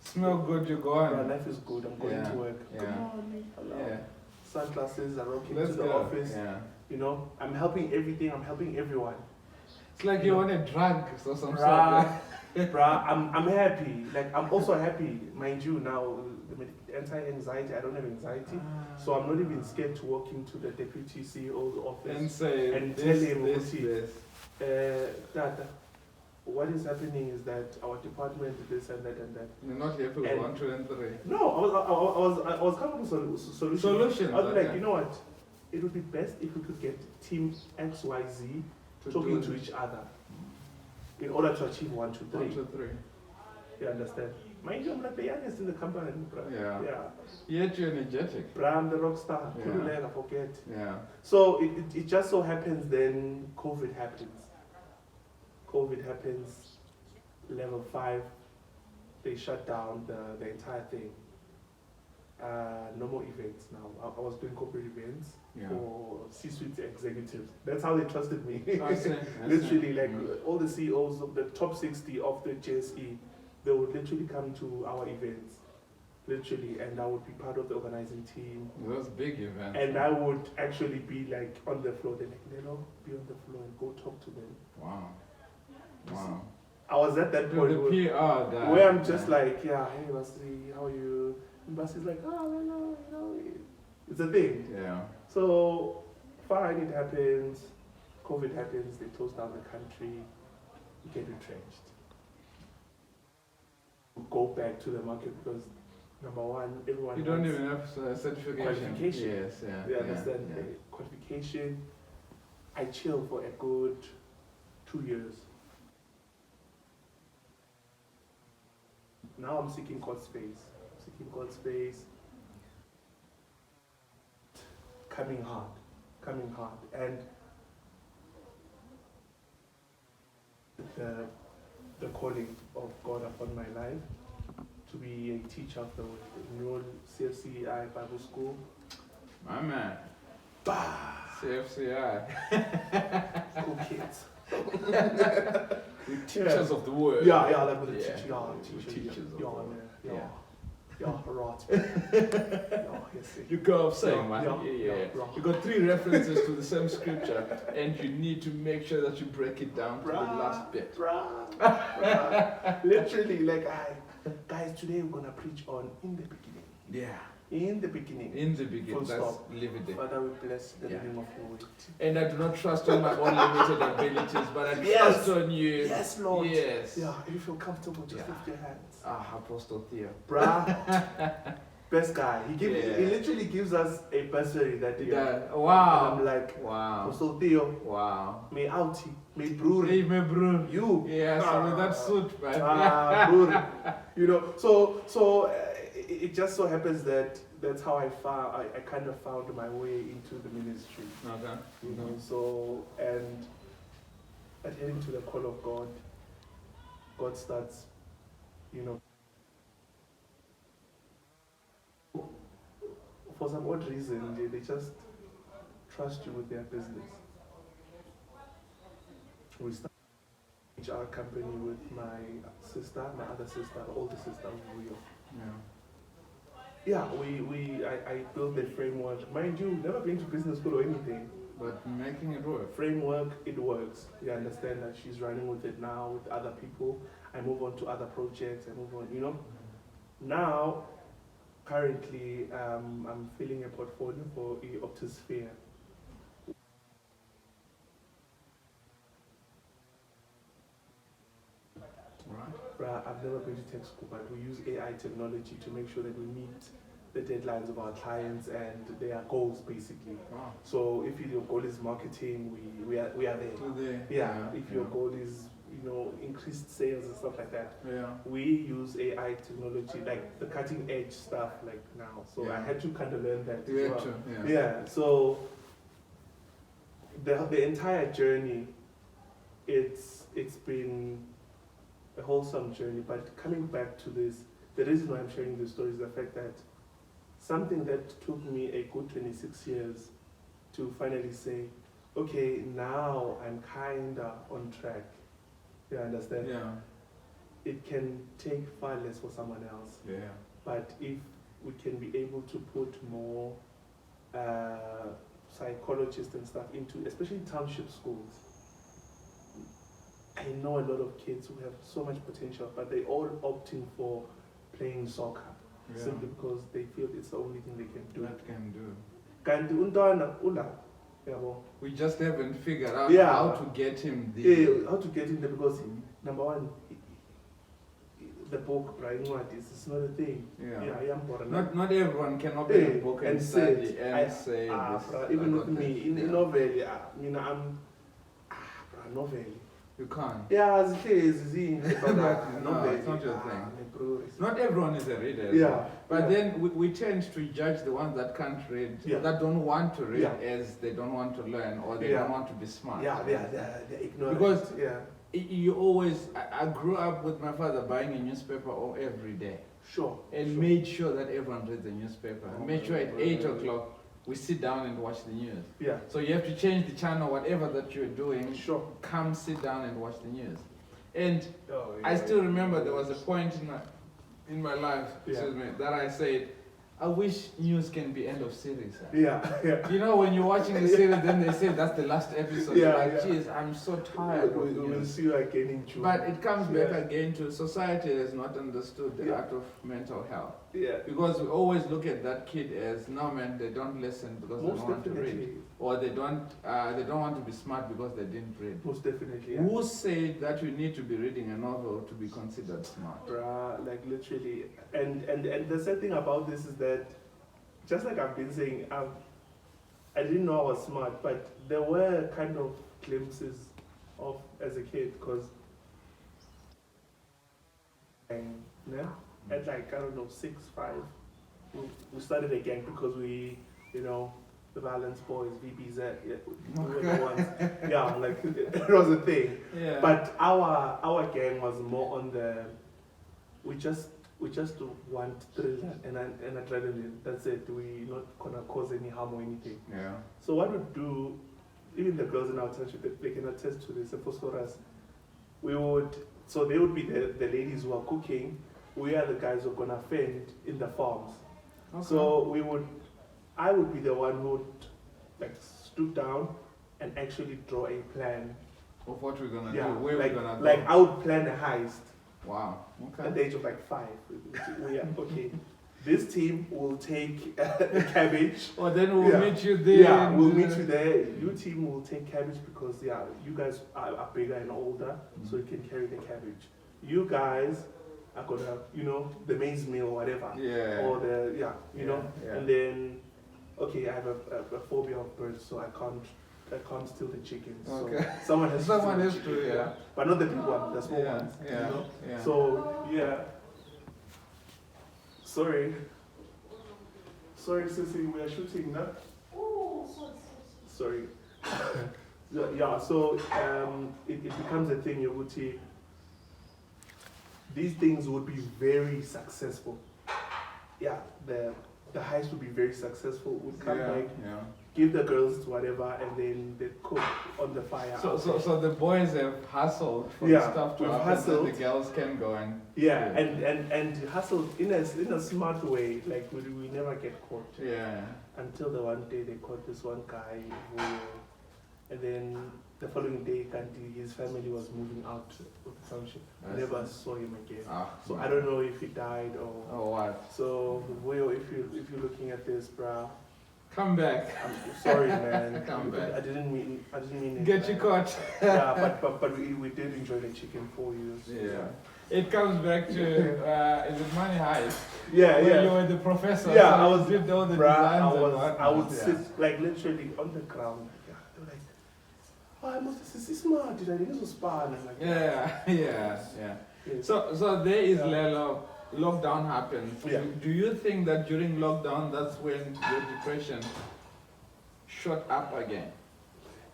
Smell good, you're going. Bruh, life is good. I'm going to work. Yeah. Come on, hello. Yeah. Sunglasses, I walk into the office. Yeah. I'm helping everything. I'm helping everyone. It's like you want a drug or some sort. Bruh, I'm happy. Like I'm also happy, mind you. Now the anti-anxiety, I don't have anxiety, so I'm not even scared to walk into the deputy CEO's office and say tell him, that what is happening is that our department this and that and that. You're not happy with 1, 2, and 3. No, I was coming up with solutions. Solutions. I was like, you know what? It would be best if we could get team XYZ talking to each other in order to achieve 1, 2, 3. 1, 2, 3. You understand? Mind you, I'm like the youngest in the company, bro. Yeah. Yet you're energetic. Bro, I'm the rock star. Couldn't let her forget. Yeah. So it just so happens then COVID happens. Level 5, they shut down the entire thing. No more events now. I was doing corporate events for C-suite executives. That's how they trusted me. Literally, like all the CEOs of the top 60 of the JSE, they would literally come to our events, literally, and I would be part of the organizing team. Those big events. And I would actually be like on the floor. They're like, Lelo, be on the floor and go talk to them. Wow. I was at that point where I'm just like, hey Basi, how are you? And Basi's like, Lelo, it's a thing. Yeah. So fine, it happens. COVID happens. They close down the country. You get retrenched. go back to the market because number one, everyone. You don't even have certification. Qualification. Yes, yeah. You understand? Yeah. Qualification. I chill for a good 2 years. Now I'm seeking God's space. Coming hard. And the calling of God upon my life to be a teacher of the New CFCI Bible School. My man. Bah! CFCI. School kids. We're teachers of the word. Yeah, like with the teachers. Teachers of the word. Yeah, right. Yes, you go off saying, man. Yeah. You got 3 references to the same scripture, and you need to make sure that you break it down to the last bit. Literally, like, guys, today we're gonna preach on in the beginning. Yeah. In the beginning. Full stop. Leave it there. Father, we bless the name of your word. And I do not trust on my own limited abilities, but I trust on you. Yes, Lord. Yes. Yeah, if you feel comfortable, just lift your hands. Apostle Theo. Best guy. He literally gives us a bursary that year. Wow. And I'm like, wow. Apostle Theo. Wow. Me outie. Me brewery. Hey, me brewery. You. Yeah, so with that suit, man. Brewery. You know, so it just so happens that that's how I kind of found my way into the ministry. Okay. You know, so, and adhering to the call of God, God starts, you know, for some odd reason, they just trust you with their business. We started HR company with my other sister, older sister, Rio. Yeah, I built the framework. Mind you, never been to business school or anything. But making it work. Framework, it works. You understand that she's running with it now with other people. I move on to other projects. I move on, you know. Now, currently, I'm filling a portfolio for Optosphere. Right. I've never been to tech school, but we use AI technology to make sure that we meet the deadlines of our clients and their goals, basically. Wow. So if your goal is marketing, we are there. Yeah. If your goal is, you know, increased sales and stuff like that, we use AI technology, like the cutting edge stuff, like now. So I had to kind of learn that as well. So the entire journey, it's been a wholesome journey. But coming back to this, the reason why I'm sharing this story is the fact that something that took me a good 26 years to finally say, okay, now I'm kinda on track. You understand? Yeah. It can take far less for someone else. Yeah. But if we can be able to put more psychologists and stuff into, especially township schools, I know a lot of kids who have so much potential, but they all opting for playing soccer simply because they feel it's the only thing they can do. We just haven't figured out how to get him there. How to get him there, because number one, the book, right? It's not a thing. Not everyone can open a book and study and say this. Even with me, in novel, I'm novel. You can't. Yeah, it's not your thing. Not everyone is a reader. But then we tend to judge the ones that can't read, that don't want to read, as they don't want to learn, or they don't want to be smart. They're ignorant. Because you always, I grew up with my father buying a newspaper every day. And made sure that everyone reads the newspaper. Made sure at 8 o'clock we sit down and watch the news. So you have to change the channel, whatever that you're doing. Come sit down and watch the news. And I still remember there was a point in my life, that I said, I wish news can be end of series. Yeah. You know, when you're watching the series, then they say that's the last episode. Yeah, you're like, geez, I'm so tired. We'll see you again in June. But it comes back again to society has not understood the art of mental health. Yeah. Because we always look at that kid as, no man, they don't listen because they don't want to read. Or they don't want to be smart because they didn't read. Most definitely. Yeah. Who said that you need to be reading a novel to be considered smart? Bruh, like literally. And the sad thing about this is that, just like I've been saying, I didn't know I was smart, but there were kind of glimpses of as a kid, because at like, I don't know, 6, 5, we started a gang because we, you know, the Violence Boys, VBZ, we were the ones. Yeah, like it was a thing. Yeah. But our gang was more on the, we just want thrill and adrenaline. That's it. We're not gonna cause any harm or anything. Yeah. So what we do, even the girls in our church, they can attest to this. For us, they would be the ladies who are cooking. We are the guys who are gonna fend in the farms. Okay. So I would be the one who would like stoop down and actually draw a plan of what we're gonna do. Where like, we're gonna go. Like I would plan a heist. Wow. Okay. At the age of like 5, we are okay. This team will take cabbage. Or then we'll meet you there. Yeah, we'll meet you there. Your team will take cabbage because you guys are bigger and older, so you can carry the cabbage. You guys are gonna, the maize meal or whatever. Yeah. Or and then, okay, I have a phobia of birds, so I can't steal the chickens. Okay. So someone has to, yeah. But not the big one, the small ones. Yeah. Yeah. So, yeah. Sorry, Sissy, we are shooting now. Oh, sorry. Yeah, so it becomes a thing, Yoguti. These things would be very successful. Yeah, the heist would be very successful. Would come give the girls whatever, and then they cook on the fire. So the boys have hustled for stuff to happen so the girls can go and and hustled in a smart way. Like we never get caught. Yeah. Until the one day they caught this one guy and then the following day his family was moving out of the township. I never saw him again. So I don't know if he died or what. So Will, if you're looking at this, bruh, come back. I'm sorry, man. Come back. I didn't mean it. Get you caught. Yeah, but we did enjoy the chicken for you. So. Yeah. It comes back to is it Money Heist? Yeah, where you were the professor. Yeah, so I was did all the designs I would sit like literally on the ground. Yeah, they were like, oh, I must be smart. Did I need to spar? And I'm like, yeah. So there is Lelo. Lockdown happens. Yeah. Do you think that during lockdown that's when your depression shot up again?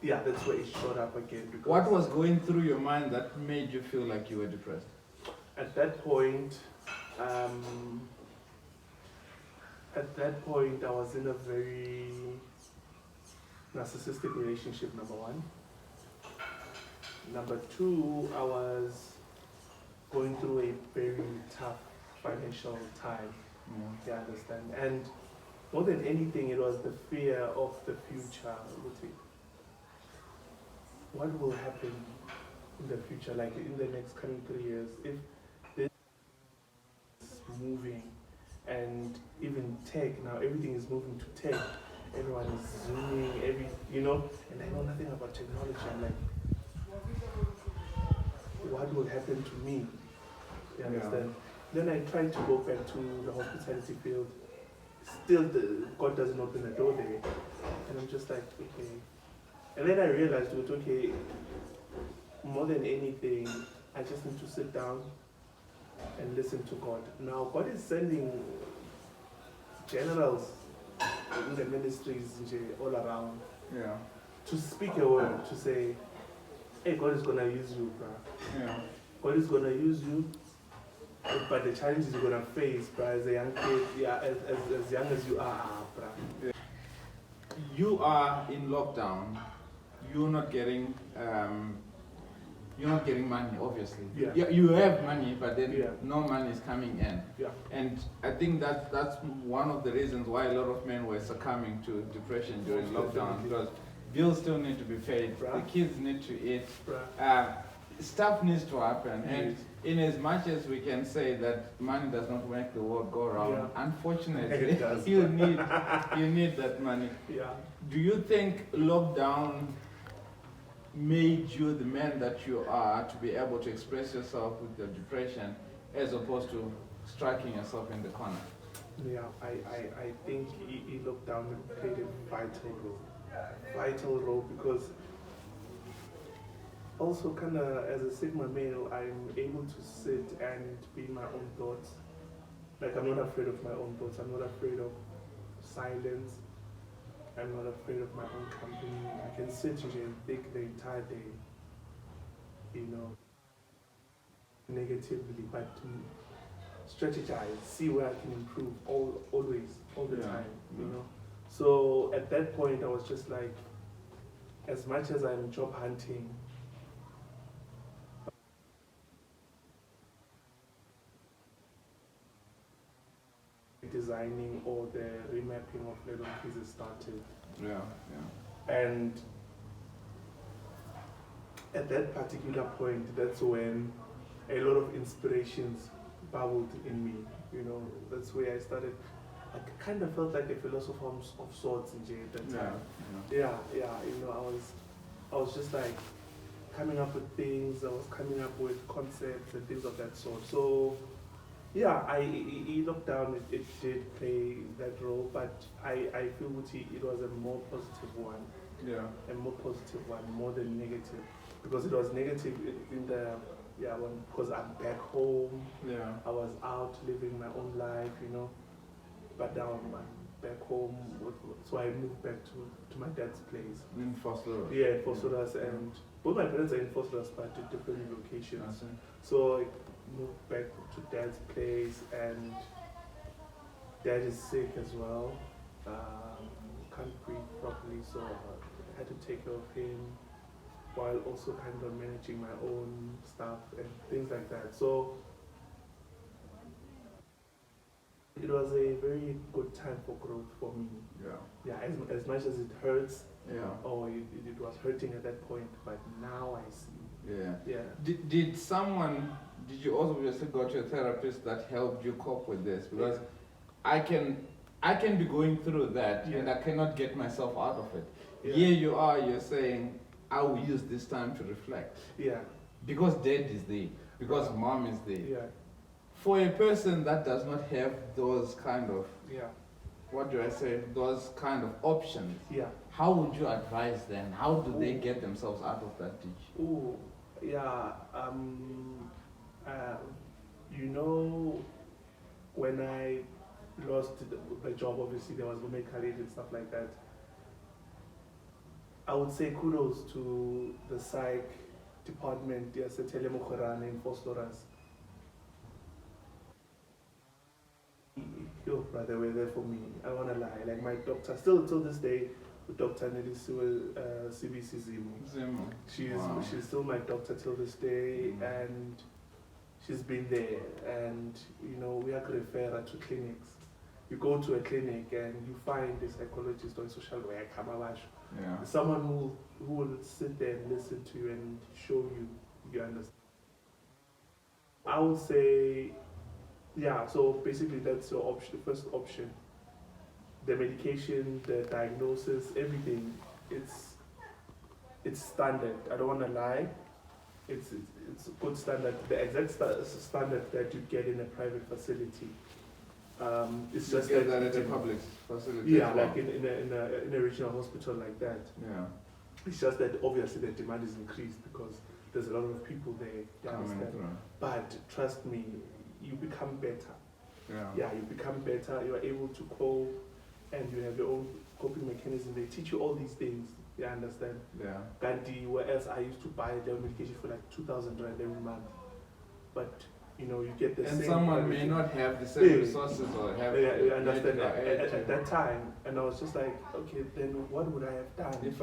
Yeah, that's where it shot up again. Because what was going through your mind that made you feel like you were depressed? At that point, I was in a very narcissistic relationship, number one. Number two, I was going through a very tough financial time. You understand? And more than anything, it was the fear of the future. What will happen in the future, like in the next coming 3 years, if this is moving, and even tech now, everything is moving to tech. Everyone is zooming, and I know nothing about technology. I'm like, what will happen to me? You understand? Then I tried to go back to the hospitality field. Still, God doesn't open the door there. And I'm just like, okay. And then I realized, okay, more than anything, I just need to sit down and listen to God. Now, God is sending generals in the ministries all around to speak a word, to say, hey, God is going to use you, bro. Yeah. God is going to use you. But the challenges you're gonna face, bro, as a young kid, as young as you are, bro. Yeah. You are in lockdown. You're not getting you're not getting money, obviously. You have money, but then no money is coming in. And I think that's one of the reasons why a lot of men were succumbing to depression during lockdown, because bills still need to be paid, the kids need to eat, stuff needs to happen. And in as much as we can say that money does not make the world go round, unfortunately, you need that money. Do you think lockdown made you the man that you are to be able to express yourself with your depression as opposed to striking yourself in the corner? I think lockdown played a vital role because also kind of as a Sigma male, I'm able to sit and be my own thoughts. Like I'm not afraid of my own thoughts. I'm not afraid of silence. I'm not afraid of my own company. I can sit here and think the entire day, negatively, but to strategize, see where I can improve all the time, So at that point, I was just like, as much as I'm job hunting, designing or the remapping of Lelo Mkhize started. And at that particular point, that's when a lot of inspirations bubbled in me. That's where I started. I kind of felt like a philosopher of sorts in at that time. I was just like coming up with things. I was coming up with concepts and things of that sort. So lockdown, it did play that role, but I feel it was a more positive one. A more positive one, more than negative. Because it was negative in the, because I'm back home. I was out living my own life, But now I'm back home, so I moved back to my dad's place. In Fosterus? Yeah, in Fosterus, and both my parents are in Fosterus, but at different locations. So I moved back to dad's place, and dad is sick as well. Can't breathe properly, so I had to take care of him while also kind of managing my own stuff and things like that. So it was a very good time for growth for me. As much as it hurts, or it was hurting at that point, but now I see. Did you also obviously go to a therapist that helped you cope with this? Because I can be going through that and I cannot get myself out of it. Here you are, you're saying, I will use this time to reflect. Because dad is there, because mom is there. For a person that does not have those kind of, those kind of options, how would you advise them? How do they get themselves out of that ditch? When I lost the job, obviously there was medical aid and stuff like that. I would say kudos to the psych department, Lelo Mkhize in Fosterus. They were there for me. I want to lie. Like my doctor, still till this day, Dr. Nelisiwe CBC Zimo. She's still my doctor till this day, and she's been there. And we are referred to clinics. You go to a clinic and you find a psychologist or a social worker, someone who will sit there and listen to you and show you. You understand? I would say. So basically that's your option, the first option. The medication, the diagnosis, everything, it's standard. I don't want to lie. It's good standard, the exact standard that you get in a private facility. It's just that at a public facility. Like in a regional hospital like that. It's just that obviously the demand is increased because there's a lot of people there. You understand? But trust me, you become better. You become better. You are able to cope, and you have your own coping mechanism. They teach you all these things. You understand? Gandhi, whereas I used to buy their medication for like 2,000 rand every month. But you get the and same. And someone may not have the same resources or have. You understand at that time, and I was just like, okay, then what would I have done if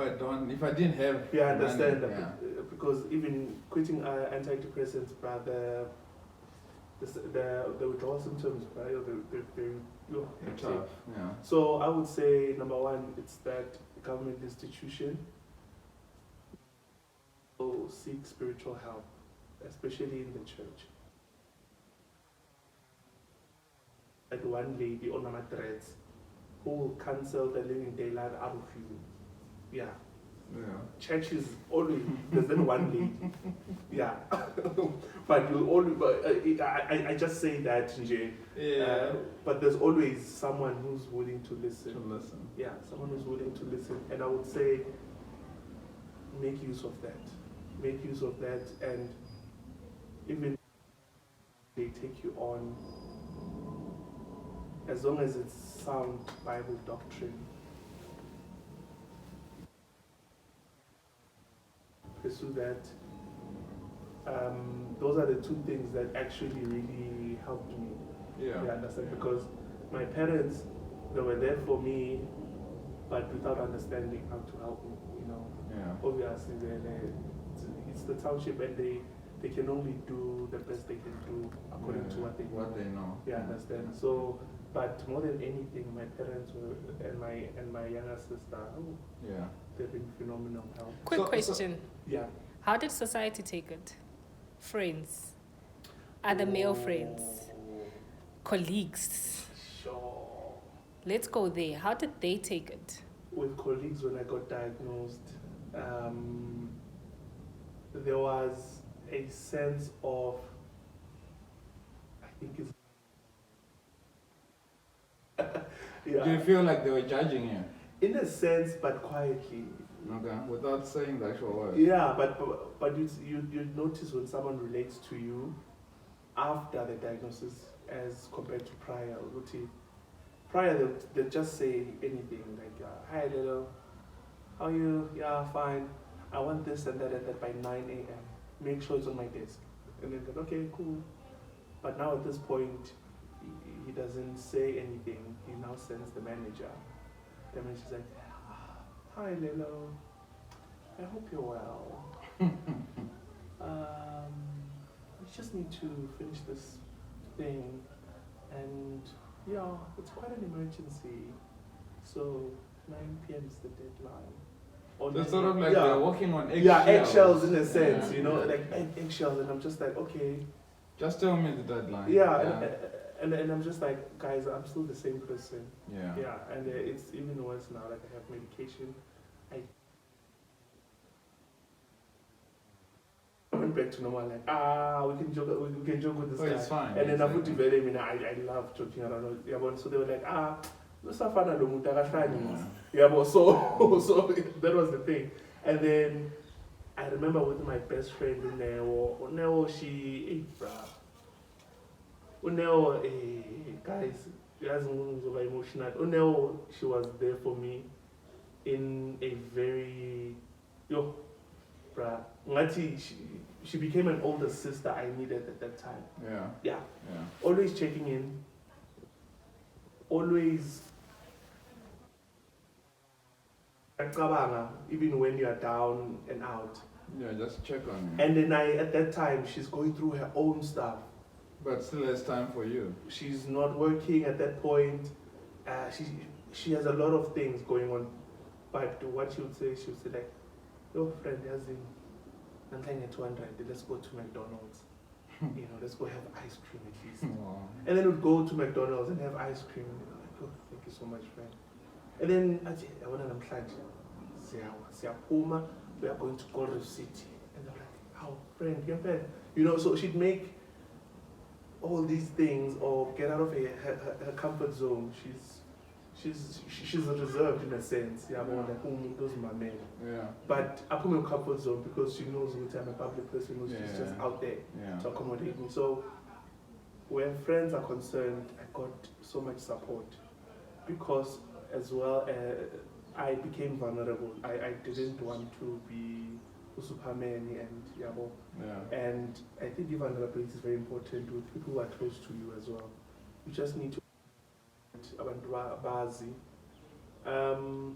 I didn't have? Yeah, I understand that because even quitting antidepressants, but the withdrawal symptoms, right? They're tough. Yeah. So I would say number one, it's that government institution will seek spiritual help, especially in the church. Like one lady on my threads who will cancel the living daylight out of you. Yeah. Church is always there's then one lady. Yeah. But you'll always. I just say that, Nje. Yeah. But there's always someone who's willing to listen. Yeah. Someone who's willing to listen, and I would say, make use of that. Make use of that, and even they take you on, as long as it's sound Bible doctrine. Pursue that. Those are the two things that actually really helped me. Yeah. You understand? Because my parents, they were there for me, but without understanding how to help me. Yeah. Obviously, it's the township, and they can only do the best they can do according to what they know. You understand? So, but more than anything, my parents and my younger sister, they've been phenomenal help. Quick question. Yeah. How did society take it? Friends, other male friends, colleagues. Sure. Let's go there. How did they take it? With colleagues, when I got diagnosed, there was a sense of, I think it's. Yeah. Do you feel like they were judging you? In a sense, but quietly. Okay, without saying the actual words. Yeah, but you notice when someone relates to you after the diagnosis as compared to prior. Prior, they just say anything like, hi Lelo, how are you? Yeah, fine. I want this and that by 9 a.m. Make sure it's on my desk. And then go, okay, cool. But now at this point, he doesn't say anything. He now sends the manager. The manager's like, hi Lelo, I hope you're well. We just need to finish this thing, and it's quite an emergency. So 9 p.m. is the deadline. It's sort of like they're walking on eggshells. Yeah, eggshells in a sense, like eggshells, and I'm just like, okay. Just tell me the deadline. Yeah. And I'm just like, guys, I'm still the same person. Yeah. Yeah, and it's even worse now. Like I have medication. I went back to normal. Like we can joke with this guy. It's fine. And then I put development. I love joking around. Yeah, so they were like, so that was the thing. And then I remember with my best friend Uneo, guys, emotional. Uneo, she was there for me in a very she became an older sister I needed at that time. Yeah. Always checking in. Always even when you are down and out. Yeah, just check on you. And then at that time, she's going through her own stuff. But still has time for you. She's not working at that point. She has a lot of things going on. But what she would say like, your friend has in I'm paying at 200, let's go to McDonald's. Let's go have ice cream at least. Wow. And then we'd go to McDonald's and have ice cream. And they're like, oh, thank you so much, friend. And then I went and I'm like, we are going to Gold City. And they're like, oh, friend, so she'd make all these things or get out of her comfort zone. She's reserved in a sense. Yeah, like, those are my men. Yeah. But I put me in comfort zone because she knows I'm a public person. She's just out there to accommodate me. So where friends are concerned, I got so much support because as well I became vulnerable. I didn't want to be Superman and Yabo. Yeah. And I think vulnerability is very important with people who are close to you as well. You just need to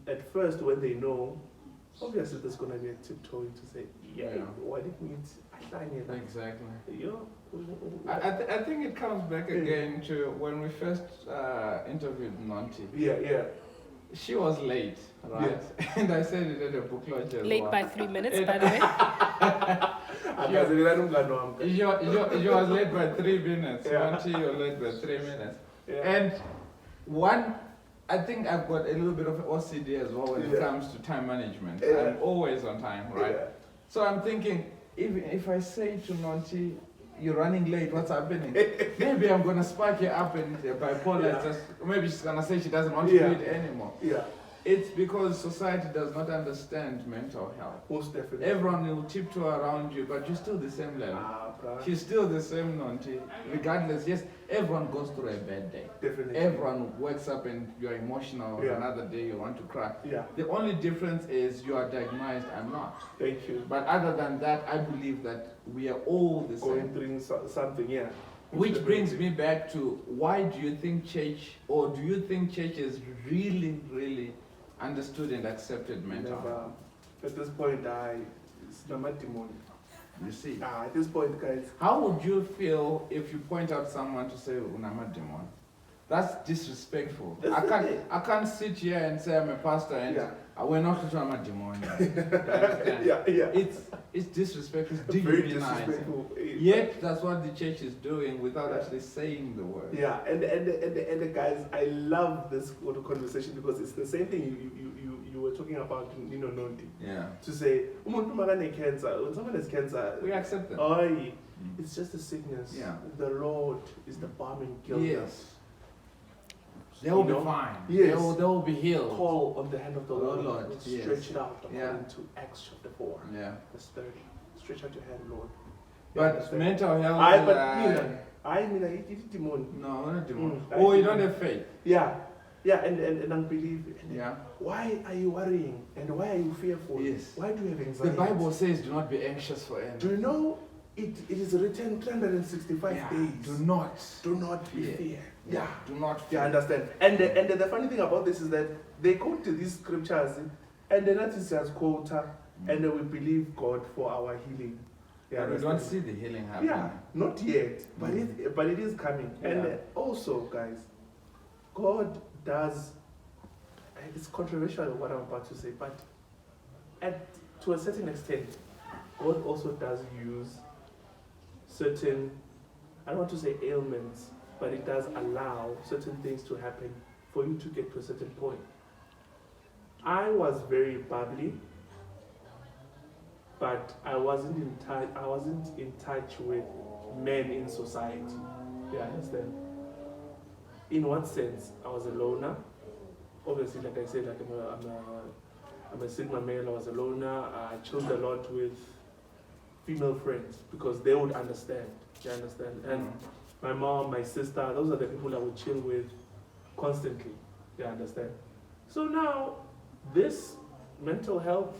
at first when they know, obviously there's gonna be a tiptoeing to say, yeah, why didn't it? Exactly. You know, I think it comes back again to when we first interviewed Nonti. Yeah. She was late, right? Yeah. And I said it at a book launch as late well. By 3 minutes, by the way. She was late by 3 minutes. Yeah. Nonti, you're late by 3 minutes. Yeah. And I think I've got a little bit of OCD as well when it comes to time management. Yeah. I'm always on time, right? Yeah. So I'm thinking, even if I say to Nonti, you're running late, what's happening? Maybe I'm going to spark you up and bipolar. Maybe she's going to say she doesn't want to do it anymore. Yeah. It's because society does not understand mental health. Most definitely. Everyone will tiptoe around you, but you're still the same level. She's still the same Nonti. Regardless, yes, everyone goes through a bad day. Definitely. Everyone wakes up and you're emotional. Another day you want to cry. Yeah. The only difference is you are diagnosed, I'm not. Thank you. But other than that, I believe that we are all the going same. through something, yeah. Which brings me back to, why do you think church, or do you think church is really, really understood and accepted mental health? At this point, it's not demon. You see? At this point, guys. How would you feel if you point out someone to say, Unama demon? That's disrespectful. I can't sit here and say I'm a pastor and we're not talking about demon. It's disrespectful. It's very disrespectful. Yet that's what the church is doing without actually saying the word. Yeah, and guys, I love this conversation because it's the same thing you were talking about, Nonti. Yeah. To say, cancer. When someone has cancer, we accept them. It's just a sickness. Yeah. The Lord is the balm in Gilead. Yes. They will be fine. Yes. They will be healed. Call on the hand of the Lord. Yes. Stretch it out according to Acts chapter 4. Yeah. Verse 30. Stretch out your hand, Lord. But mental health. I mean, it's demon. No, not demon. You don't have faith. Yeah. Yeah, and unbelief. Yeah. Why are you worrying? And why are you fearful? Yes. Why do you have anxiety? The Bible says, do not be anxious for anything. Do you know it is written 365 days? Do not fear. Yeah. Do not fear. Yeah, understand. And the funny thing about this is that they quote these scriptures and the Nazis has quota and we believe God for our healing. Yeah, we don't see the healing happening. Yeah, not yet, but it is coming. Yeah. And also, guys, God does. It's controversial what I'm about to say, but to a certain extent, God also does use certain, I don't want to say ailments, but it does allow certain things to happen for you to get to a certain point. I was very bubbly, but I wasn't in touch with men in society. You understand? In what sense? I was a loner. Obviously, like I said, like I'm a Sigma male. I was a loner. I chilled a lot with female friends because they would understand. You understand? And my mom, my sister, those are the people I would chill with constantly. You understand? So now, this mental health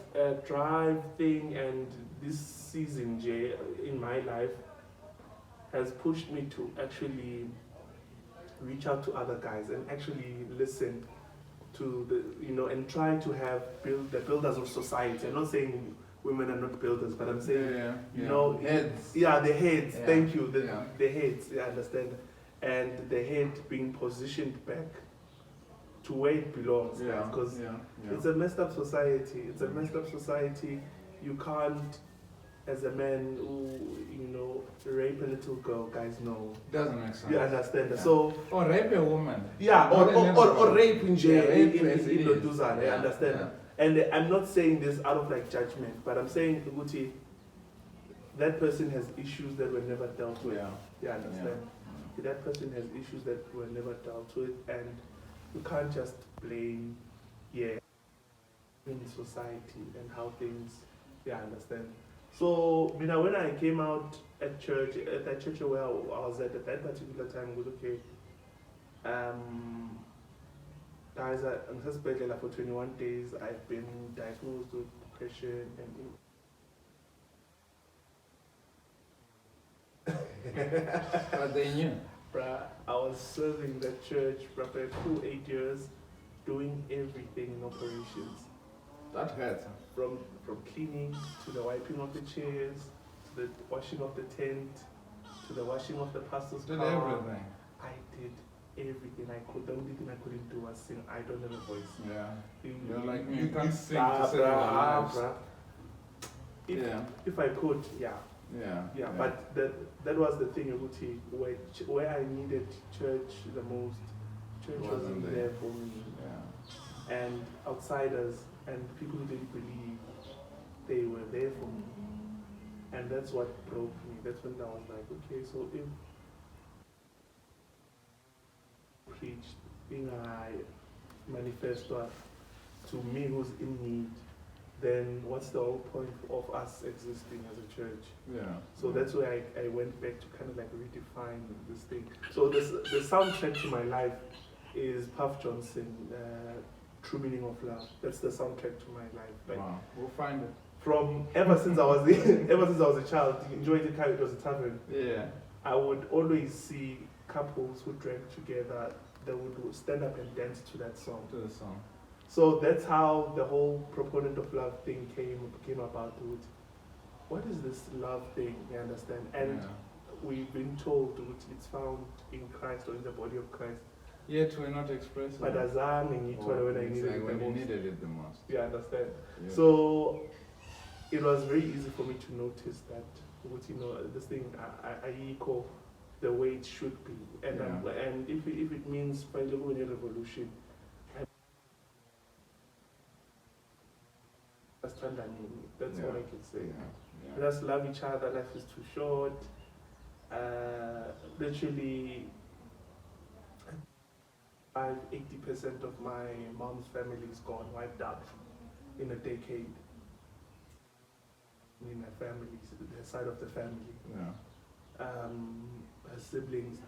drive thing and this season, Jay, in my life has pushed me to actually reach out to other guys and actually listen to the, and try to have the builders of society. I'm not saying women are not builders, but I'm saying, heads. Yeah, the heads. Yeah. Thank you. The heads. You understand? And the head being positioned back to where it belongs, because it's a messed up society. It's a messed up society. You can't, as a man who, rape a little girl, guys, no. Doesn't make sense. You understand? Yeah. So, or rape a woman. Yeah, or rape in jail, in Loduzan, I understand. Yeah. And I'm not saying this out of judgment, but I'm saying, Guti, that person has issues that were never dealt with. You understand? Yeah. That person has issues that were never dealt with, and you can't just blame, in society and how things, understand. So, when I came out at church, at that church where I was at that particular time, I was okay. Guys, I'm hospitalized for 21 days. I've been diagnosed with depression and But they knew. Bruh, I was serving the church for a full 8 years, doing everything in operations. That hurts. From cleaning, to the wiping of the chairs, to the washing of the tent, to the washing of the pastor's car. Did everything. I did everything I could. The only thing I couldn't do was sing. I don't have a voice. Yeah. You're like me. You can't sing to save your lives. If I could, yeah. Yeah. But that was the thing, Uguti, where I needed church the most. Church wasn't there for me. Yeah. And outsiders and people who didn't believe, they were there for me. And that's what broke me. That's when I was like, okay, so if preached, being a manifesto to me who's in need, then what's the whole point of us existing as a church? Yeah. So that's where I went back to kind of like redefine this thing. So the soundtrack to my life is Puff Johnson, True Meaning of Love. That's the soundtrack to my life. But wow. We'll find it. From ever since I was a child, enjoying the car, it was a tavern. Yeah. I would always see couples who drank together. They would stand up and dance to that song. To the song. So that's how the whole proponent of love thing came about. What is this love thing? You understand? And we've been told it's found in Christ or in the body of Christ. Yet we're not expressing. But as when I needed it the most. You understand? Yeah. So it was very easy for me to notice that this thing I equal the way it should be. And and if it means finding a revolution, that's all I can say. Just love each other. Life is too short. Literally, 80% of my mom's family is gone, wiped out in a decade. In my family, the side of the family. Her siblings.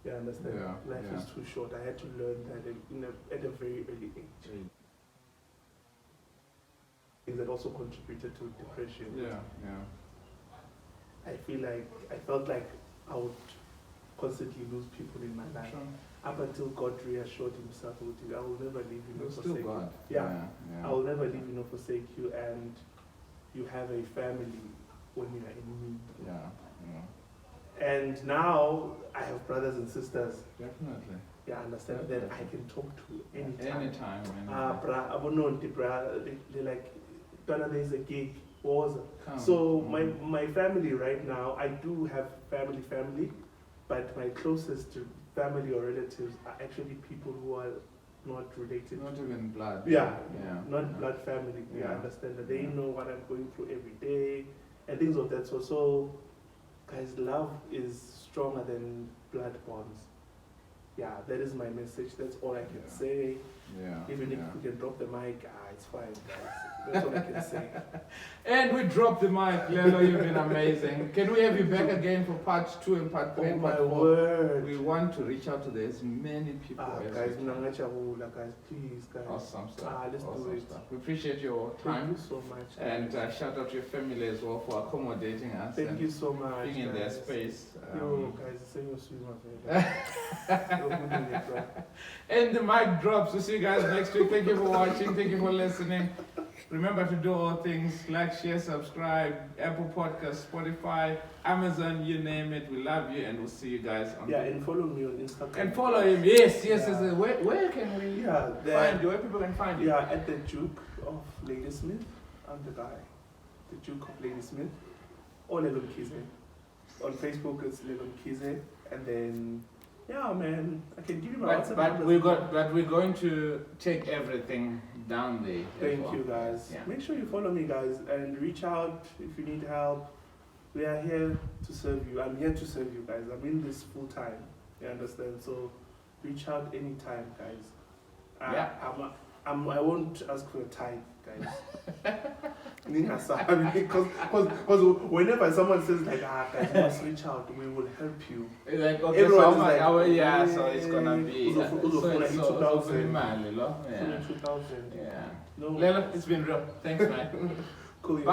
You understand? Life is too short. I had to learn that at a very early age. Things that also contributed to depression. I felt like I would constantly lose people in my life. Up until God reassured himself, I will never leave you nor forsake you. I will never leave you nor forsake you, and you have a family when you are in need. And now I have brothers and sisters. Definitely. Yeah, understand that I can talk to anytime. Anytime. They're like, there's a gig. So my family right now, I do have family, but my closest family or relatives are actually people who are not related. Not even blood. Not blood family. You understand that they know what I'm going through every day and things of that sort. So, guys, love is stronger than blood bonds. Yeah, that is my message. That's all I can say. Even if we can drop the mic, it's fine, guys. That's all I can say. And we dropped the mic. Lelo, you've been amazing. Can we have you back again for part 2 and part 3 and part 4? Word. We want to reach out to as many people as guys, we can. Guys, please, guys. Awesome stuff. Let's do it. Stuff. We appreciate your time. Thank you so much. And shout out to your family as well for accommodating us. Thank you so much. Being in their space. Guys, send your swimmer. And the mic drops. We'll see you guys next week. Thank you for watching. Thank you for listening. Remember to do all things like, share, subscribe, Apple Podcasts, Spotify, Amazon, you name it. We love you and we'll see you guys on and follow me on Instagram. And follow him. Yes. Where can we find you? Where people can find you? Yeah, at the Duke of Ladysmith. I'm the guy. The Duke of Ladysmith. Or Lelo Mkhize. On Facebook it's Lelo Mkhize. And then man, I can give you my WhatsApp number. But we're going to take everything down there. Thank you, guys. Make sure you follow me, guys, and reach out if you need help. We are here to serve you. I'm here to serve you, guys. I'm in this full time. You understand? So reach out anytime, guys. I won't ask for a tithe, guys. Because whenever someone says like, guys, you must reach out, we will help you. Like, okay, everyone is like, so it's gonna be so 2,000. Yeah. No, Lelo, it's been real. Thanks, man. Cool. Bye.